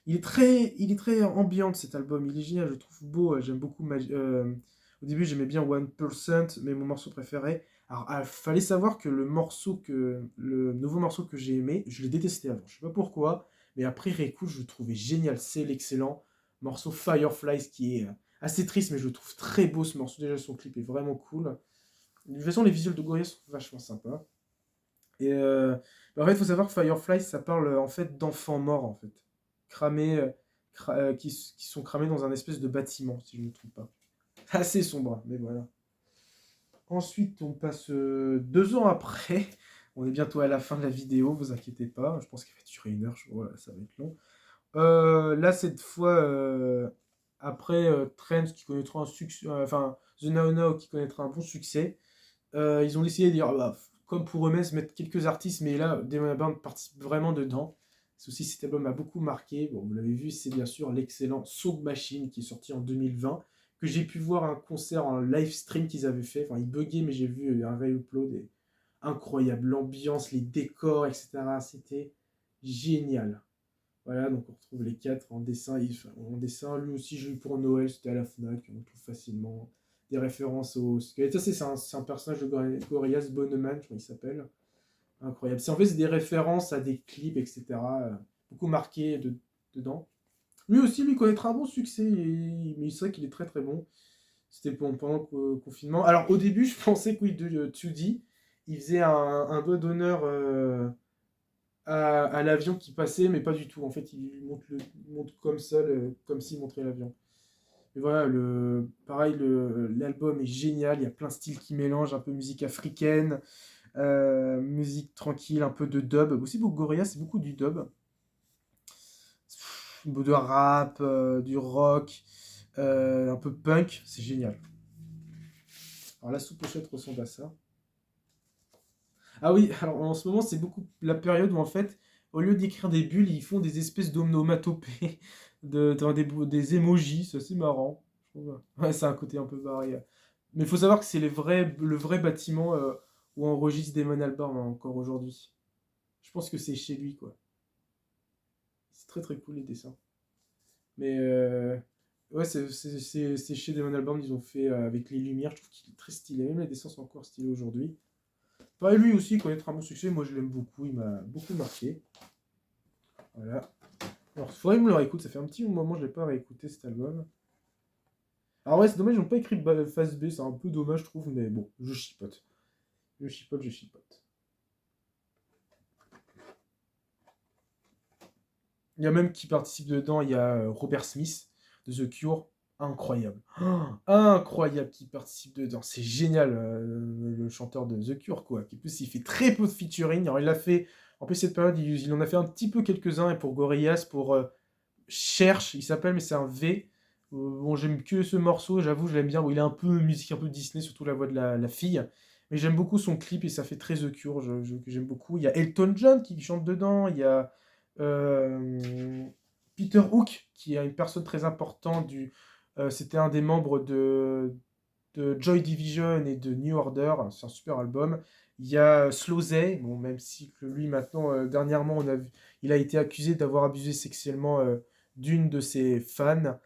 Il est très ambiant cet album, il est génial, je le trouve beau, j'aime beaucoup. Au début j'aimais bien 1%, mais mon morceau préféré. Alors, fallait savoir que le nouveau morceau que j'ai aimé, je l'ai détesté avant. Je sais pas pourquoi, mais après réécoute, je le trouvais génial, c'est l'excellent morceau Fireflies qui est assez triste, mais je le trouve très beau ce morceau. Déjà, son clip est vraiment cool. De toute façon, les visuels de Gorillaz sont vachement sympas. Et en fait, il faut savoir que Firefly, ça parle en fait d'enfants morts en fait, cramés, qui sont cramés dans un espèce de bâtiment, si je ne me trompe pas. Assez sombre, mais voilà. Ensuite, on passe 2 ans après. On est bientôt à la fin de la vidéo, vous inquiétez pas. Je pense qu'elle va durer 1 heure. Voilà, ça va être long. Là, cette fois, après Trends qui connaîtra un succès, enfin The Now Now qui connaîtra un bon succès, ils ont décidé de dire, ah bah, comme pour eux-mêmes, mettre quelques artistes, mais là, Damon Albarn participe vraiment dedans. C'est aussi cet album m'a beaucoup marqué. Bon, vous l'avez vu, c'est bien sûr l'excellent Soul Machine qui est sorti en 2020, que j'ai pu voir un concert en live stream qu'ils avaient fait. Enfin, ils buggaient, mais j'ai vu un vrai upload. Et incroyable. L'ambiance, les décors, etc. C'était génial. Voilà, donc on retrouve les quatre en dessin. En dessin, lui aussi, j'ai eu pour Noël, c'était à la Fnac, on trouve facilement des références au squelette. Ça, c'est un personnage de Gorillaz, Bonneman, je crois qu'il s'appelle. Incroyable. En fait, c'est des références à des clips, etc. Beaucoup marqués dedans. Lui aussi, lui connaîtra un bon succès, mais c'est vrai qu'il est très très bon. C'était pendant le confinement. Alors, au début, je pensais que oui, de 2D, il faisait un doigt d'honneur à l'avion qui passait, mais pas du tout. En fait, il monte comme ça, comme s'il montrait l'avion. Et voilà, pareil, l'album est génial. Il y a plein de styles qui mélangent, un peu musique africaine, Musique tranquille, un peu de dub. Aussi, beaucoup Gorillaz, c'est beaucoup du dub. De rap, du rock, un peu punk, c'est génial. Alors la sous-pochette ressemble à ça. Ah oui, alors en ce moment, c'est beaucoup la période où en fait, au lieu d'écrire des bulles, ils font des espèces d'onomatopées, des emojis, c'est assez marrant. Je trouve. Ouais, c'est un côté un peu barré. Mais il faut savoir que c'est le vrai bâtiment où on enregistre Damon Albarn encore aujourd'hui. Je pense que c'est chez lui, quoi. C'est très très cool les dessins. Mais ouais, c'est chez Damon Albarn, ils ont fait avec les lumières, je trouve qu'il est très stylé. Même les dessins sont encore stylés aujourd'hui. Pareil, lui aussi connaîtra un bon succès, moi je l'aime beaucoup, il m'a beaucoup marqué. Voilà. Alors, il faudrait que je me le réécoute, ça fait un petit moment que je l'ai pas réécouté cet album. Alors ouais, c'est dommage, ils n'ont pas écrit Phase B, c'est un peu dommage, je trouve, mais bon, je chipote. Je chipote, je chipote. Il y a même qui participe dedans, il y a Robert Smith de The Cure, incroyable. Oh, incroyable qui participe dedans, c'est génial, le chanteur de The Cure, quoi. En plus, il fait très peu de featuring, alors il a fait, en plus cette période, il en a fait un petit peu quelques-uns, et pour Gorillaz, pour Cherche, il s'appelle, mais c'est un V. Bon, j'aime que ce morceau, j'avoue, je l'aime bien. Bon, il est un peu musique, un peu Disney, surtout la voix de la fille. Mais j'aime beaucoup son clip et ça fait très The Cure, que j'aime beaucoup. Il y a Elton John qui chante dedans. Il y a Peter Hook, qui est une personne très importante. C'était un des membres de Joy Division et de New Order. C'est un super album. Il y a Slowzay, bon, même si que lui maintenant, dernièrement, il a été accusé d'avoir abusé sexuellement d'une de ses fans.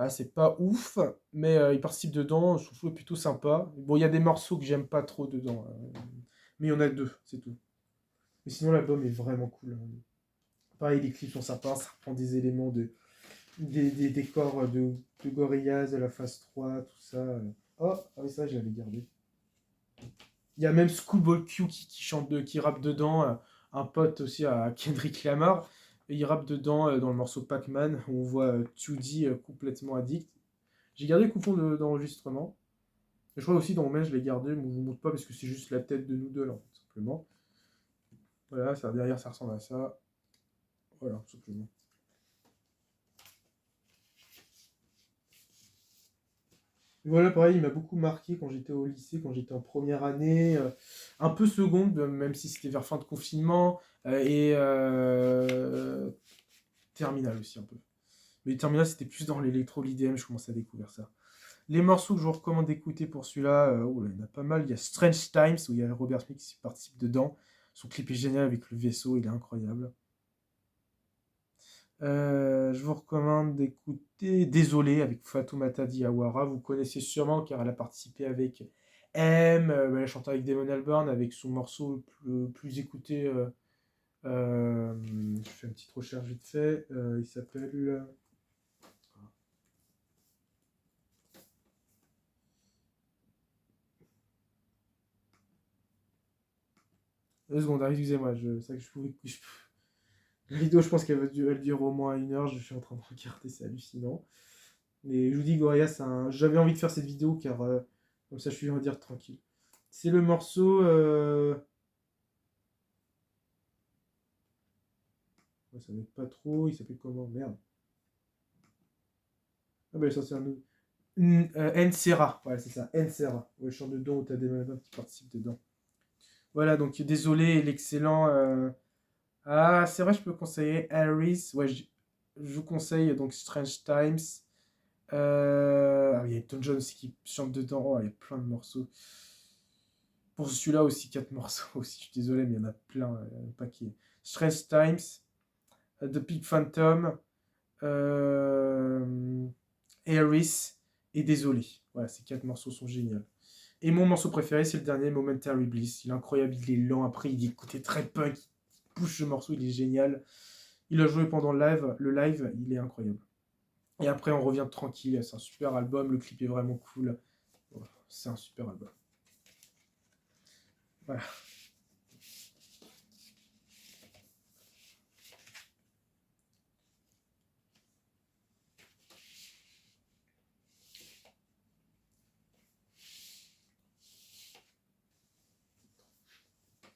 Ah, c'est pas ouf, mais il participe dedans, son flow est plutôt sympa. Bon, il y a des morceaux que j'aime pas trop dedans, mais il y en a deux, c'est tout. Mais sinon, l'album est vraiment cool. Pareil, les clips sont sympas, ça reprend des éléments des décors de Gorillaz, de la phase 3 tout ça. Oh, ah oui, ça, je l'avais gardé. Il y a même Schoolboy Q qui chante, qui rappe dedans, un pote aussi à Kendrick Lamar. Et il rappe dedans dans le morceau Pac-Man, où on voit 2D complètement addict. J'ai gardé le coupon d'enregistrement. Et je crois aussi dans mon mail, je l'ai gardé, mais je vous montre pas parce que c'est juste la tête de nous deux, là, tout simplement. Voilà, ça, derrière, ça ressemble à ça. Voilà, tout simplement. Voilà, pareil, il m'a beaucoup marqué quand j'étais au lycée, quand j'étais en première année, un peu seconde, même si c'était vers fin de confinement, et terminale aussi un peu. Mais terminale, c'était plus dans l'électro, l'IDM, je commençais à découvrir ça. Les morceaux que je vous recommande d'écouter pour celui-là, oh là, il y en a pas mal. Il y a Strange Times, où il y a Robert Smith qui participe dedans. Son clip est génial avec le vaisseau, il est incroyable. Je vous recommande d'écouter Désolé avec Fatoumata Diawara. Vous connaissez sûrement car elle a participé avec M, elle a chanté avec Damon Albarn avec son morceau le plus écouté. Je fais une petite recherche vite fait. Il s'appelle. 2 secondes, excusez-moi. C'est vrai que je pouvais. La vidéo, je pense elle dure au moins 1 heure. Je suis en train de regarder, c'est hallucinant. Mais je vous dis, Gorillaz, j'avais envie de faire cette vidéo car comme ça je suis, on va dire, tranquille. C'est le morceau. Ouais, ça m'aide pas trop. Il s'appelle comment? Merde. Ah bah il est sorti un autre. Nsera. Voilà, c'est ça. Nsera. Ouais, le chant dedans où t'as des malades qui participent dedans. Voilà, donc désolé, l'excellent. Ah, c'est vrai, je peux conseiller Harris. Ouais, je vous conseille donc Strange Times. Ah, il y a Elton John aussi qui chante dedans. Oh, il y a plein de morceaux. Pour celui-là aussi, 4 morceaux aussi. Je suis désolé, mais il y en a plein, un paquet. Strange Times, The Big Phantom, euh, Harris et Désolé. Voilà, ces 4 morceaux sont géniaux. Et mon morceau préféré, c'est le dernier, Momentary Bliss. Il est incroyable, il est lent. Après, il est écouté très punk. Il push le morceau, il est génial. Il a joué pendant le live, il est incroyable. Et après, on revient tranquille. C'est un super album. Le clip est vraiment cool. Voilà, c'est un super album. Voilà.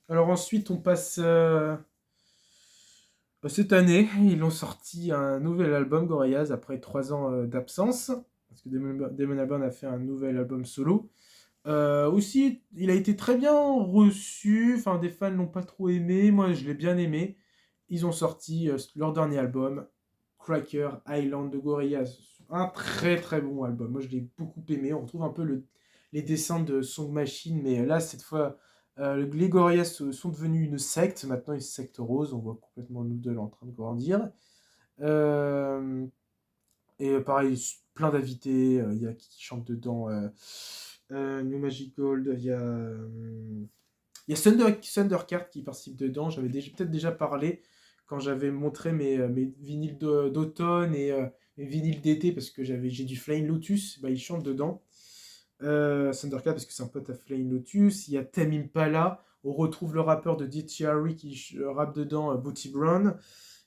Alors ensuite, on passe cette année, ils ont sorti un nouvel album, Gorillaz, après 3 ans d'absence, parce que Damon Albarn a fait un nouvel album solo. Aussi, il a été très bien reçu, enfin des fans l'ont pas trop aimé, moi je l'ai bien aimé. Ils ont sorti leur dernier album, Cracker Island de Gorillaz. Un très très bon album, moi je l'ai beaucoup aimé. On retrouve un peu les dessins de Song Machine, mais là cette fois, les Gorillaz sont devenus une secte, maintenant une secte rose, on voit complètement Noodle en train de grandir. Euh, et pareil, plein d'invités, il y a qui chantent dedans. New Magic Gold, il y a Thundercat qui participe dedans. J'avais peut-être déjà parlé quand j'avais montré mes vinyles d'automne et mes vinyles d'été parce que j'ai du Flying Lotus, bah, il chante dedans. Thundercat parce que c'est un pote à Flying Lotus. Il y a Tame Impala. On retrouve le rappeur de D.T. Harry qui rappe dedans, Booty Brown.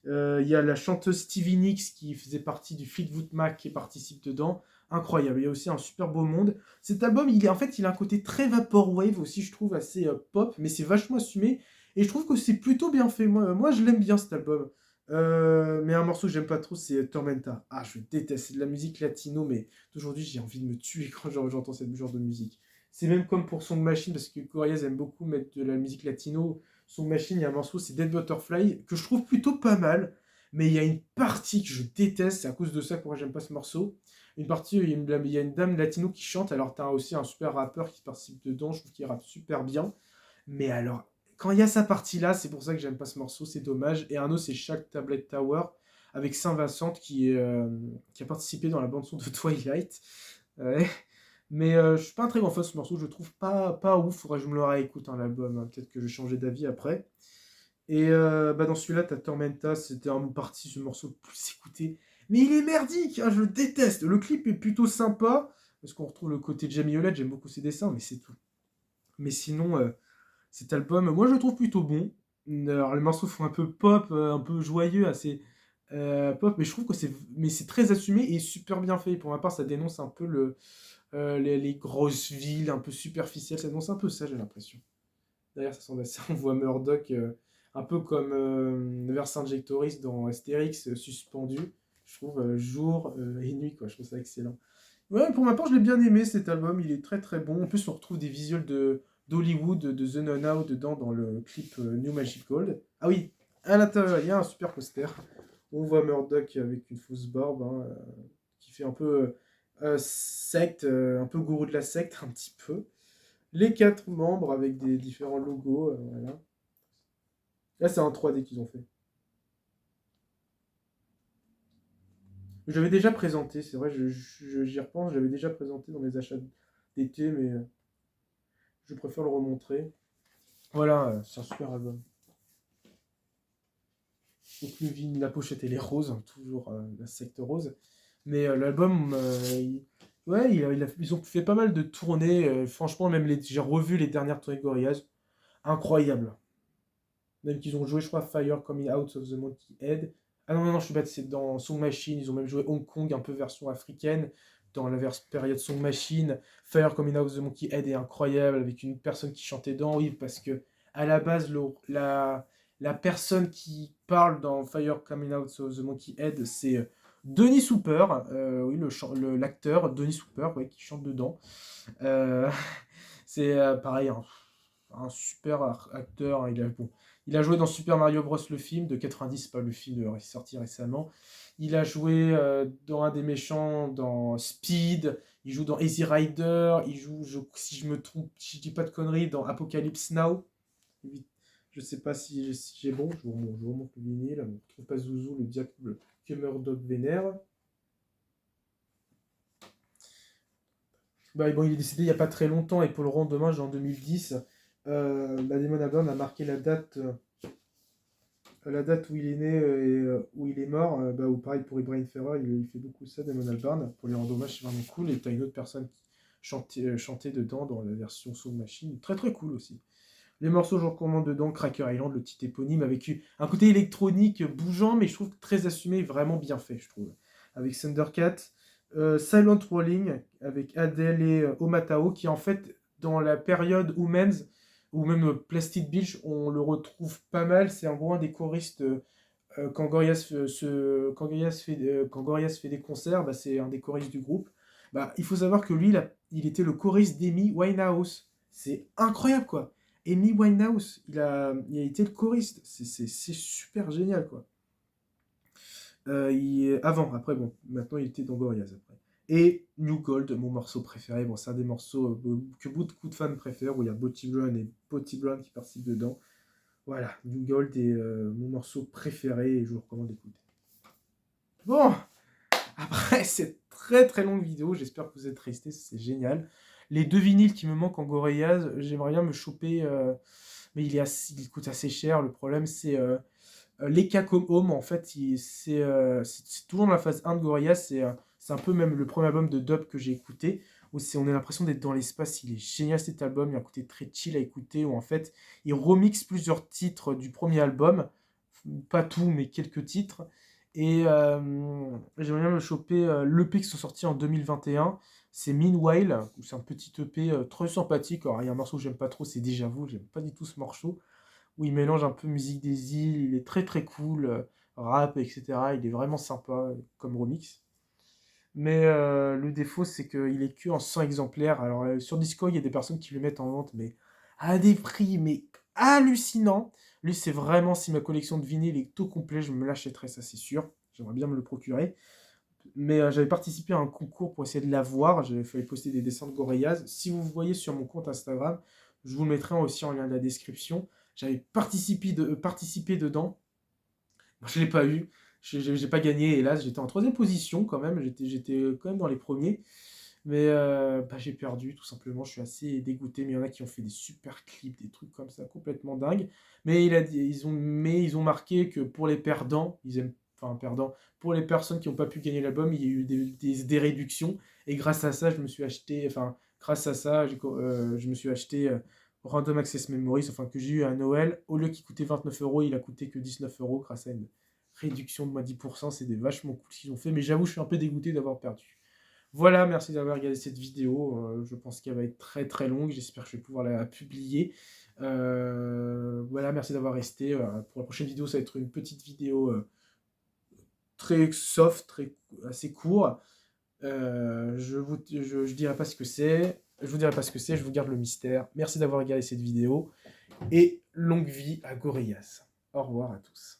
Il y a la chanteuse Stevie Nicks qui faisait partie du Fleetwood Mac qui participe dedans. Incroyable. Il y a aussi un super beau monde. Cet album, il a un côté très vaporwave aussi, je trouve, assez pop, mais c'est vachement assumé. Et je trouve que c'est plutôt bien fait. Moi je l'aime bien cet album. Mais un morceau que j'aime pas trop, c'est Tormenta. Ah, je déteste. C'est de la musique latino, mais d'aujourd'hui, j'ai envie de me tuer quand j'entends ce genre de musique. C'est même comme pour Song Machine, parce que Gorillaz aime beaucoup mettre de la musique latino. Song Machine, il y a un morceau, c'est Dead Butterfly, que je trouve plutôt pas mal, mais il y a une partie que je déteste, c'est à cause de ça que moi j'aime pas ce morceau. Une partie, il y a une dame latino qui chante, alors t'as aussi un super rappeur qui participe dedans, je trouve qu'il rappe super bien. Mais alors, quand il y a sa partie-là, c'est pour ça que j'aime pas ce morceau, c'est dommage. Et un autre, c'est Shack Tablet Tower, avec Saint-Vincent qui a participé dans la bande-son de Twilight. Ouais. Mais je suis pas un très grand fan de ce morceau, je le trouve pas ouf, faudrait que je me le réécoute hein, l'album, hein. Peut-être que je vais changer d'avis après. Et bah, dans celui-là, t'as Tormenta, c'était un parti ce morceau le plus écouté. Mais il est merdique, hein, je le déteste. Le clip est plutôt sympa, parce qu'on retrouve le côté de Jamie Hewlett, j'aime beaucoup ses dessins, mais c'est tout. Mais sinon, cet album, moi je le trouve plutôt bon. Alors les morceaux font un peu pop, un peu joyeux, assez pop, mais je trouve que c'est très assumé et super bien fait. Pour ma part, ça dénonce un peu les grosses villes, un peu superficielles, ça dénonce un peu ça, j'ai l'impression. Derrière, ça semble assez. On voit Murdoch un peu comme Vercingétorix dans Astérix, suspendu. Je trouve jour et nuit, quoi. Je trouve ça excellent. Ouais, pour ma part, je l'ai bien aimé cet album. Il est très très bon. En plus, on retrouve des visuels d'Hollywood, de The Know-Now dedans dans le clip New Magic Gold. Ah oui, à l'intérieur, il y a un super poster. On voit Murdoch avec une fausse barbe hein, qui fait un peu secte, un peu gourou de la secte, un petit peu. Les 4 membres avec des différents logos. Voilà. Là, c'est un 3D qu'ils ont fait. J'avais déjà présenté, c'est vrai, j'y repense, j'avais déjà présenté dans mes achats d'été, mais je préfère le remontrer. Voilà, c'est un super album. Donc la pochette elle est rose, hein, toujours la secte rose. Mais l'album, ouais, ils ont fait pas mal de tournées. Franchement, j'ai revu les dernières tournées de Gorillaz. Incroyable. Même qu'ils ont joué, je crois, Fire Coming Out of the Monkey Head. Ah non, non, non, je suis bête, c'est dans Song Machine. Ils ont même joué Hong Kong, un peu version africaine, dans la période Song Machine. Fire Coming Out of the Monkey Head est incroyable, avec une personne qui chantait dedans. Oui, parce que à la base, la personne qui parle dans Fire Coming Out of the Monkey Head, c'est Denis Souper, oui, l'acteur Denis Souper, ouais, qui chante dedans. Euh, c'est pareil, un super acteur. Hein, il a joué dans Super Mario Bros. Le film de 90, pas le film sorti récemment. Il a joué dans un des méchants dans Speed. Il joue dans Easy Rider. Il joue, si je me trompe, si je dis pas de conneries, dans Apocalypse Now. Je sais pas si j'ai bon. Je vous remonte le vinyle. On ne trouve pas Zouzou, le diable que Murdoch vénère. Bah, bon, il est décédé il n'y a pas très longtemps et pour le rendre hommage en 2010, Damon Albarn a marqué la date où il est né et où il est mort. Bah, ou pareil pour Ibrahim Ferrer, il fait beaucoup ça, Damon Albarn. Pour lui rendre hommage, c'est vraiment cool. Et t'as une autre personne qui chantait dedans dans la version Soul Machine. Très très cool aussi. Les morceaux, je recommande dedans Cracker Island, le petit éponyme, avec un côté électronique bougeant, mais je trouve très assumé, vraiment bien fait, je trouve. Avec Thundercat, Silent Rolling, avec Adele et Omatao, qui en fait, dans la période Women's, ou même Plastic Beach, on le retrouve pas mal. C'est en gros un des choristes quand quand Gorillaz fait des concerts, bah, c'est un des choristes du groupe. Bah, il faut savoir que lui, il était le choriste d'Amy Winehouse. C'est incroyable, quoi. Amy Winehouse, il a été le choriste. C'est super génial, quoi. Avant, après, bon, maintenant il était dans Gorillaz après. Et New Gold, mon morceau préféré, bon, c'est un des morceaux que beaucoup de fans préfèrent, où il y a Botty Brown et Botty Brown qui participent dedans. Voilà, New Gold est mon morceau préféré et je vous recommande d'écouter. Bon, après cette très très longue vidéo, j'espère que vous êtes restés, c'est génial. Les deux vinyles qui me manquent en Gorillaz, j'aimerais bien me choper, mais il coûte assez cher. Le problème, c'est les Come Home. En fait, c'est toujours dans la phase 1 de Gorillaz. C'est un peu même le premier album de dub que j'ai écouté, où on a l'impression d'être dans l'espace. Il est génial cet album, il a un côté très chill à écouter, où en fait, il remixe plusieurs titres du premier album. Pas tout, mais quelques titres. Et j'aimerais bien me choper l'EP qui sont sortis en 2021. C'est Meanwhile, c'est un petit EP très sympathique. Alors, il y a un morceau que j'aime pas trop, c'est Déjà Vu. J'aime pas du tout ce morceau. Où il mélange un peu musique des îles. Il est très très cool, rap, etc. Il est vraiment sympa comme remix. Mais le défaut, c'est qu'il est que en 100 exemplaires. Alors, sur Discord, il y a des personnes qui le mettent en vente, mais à des prix mais hallucinants. Lui, c'est vraiment, si ma collection de vinyles est tout complet, je me l'achèterais, ça c'est sûr. J'aimerais bien me le procurer. Mais j'avais participé à un concours pour essayer de l'avoir. J'avais fait poster des dessins de Gorillaz. Si vous voyez sur mon compte Instagram, je vous le mettrai aussi en lien de la description. J'avais participé dedans. Moi, je ne l'ai pas eu. Je n'ai pas gagné, hélas. J'étais en troisième position quand même. J'étais quand même dans les premiers. Mais bah, j'ai perdu, tout simplement. Je suis assez dégoûté. Mais il y en a qui ont fait des super clips, des trucs comme ça, complètement dingues. Mais ils ont marqué que pour les perdants, enfin, perdants, pour les personnes qui n'ont pas pu gagner l'album, il y a eu des réductions. Et grâce à ça, je me suis acheté, enfin, grâce à ça, je me suis acheté Random Access Memories, enfin, que j'ai eu à Noël. Au lieu qu'il coûtait 29 €, il a coûté que 19 € grâce à une réduction de moins 10%. C'est vachement cool ce qu'ils ont fait. Mais j'avoue, je suis un peu dégoûté d'avoir perdu. Voilà, merci d'avoir regardé cette vidéo. Je pense qu'elle va être très très longue. J'espère que je vais pouvoir la publier. Voilà, merci d'avoir resté. Pour la prochaine vidéo, ça va être une petite vidéo très soft, assez court. Je dirai pas ce que c'est. Je vous dirai pas ce que c'est. Je vous garde le mystère. Merci d'avoir regardé cette vidéo. Et longue vie à Gorillaz. Au revoir à tous.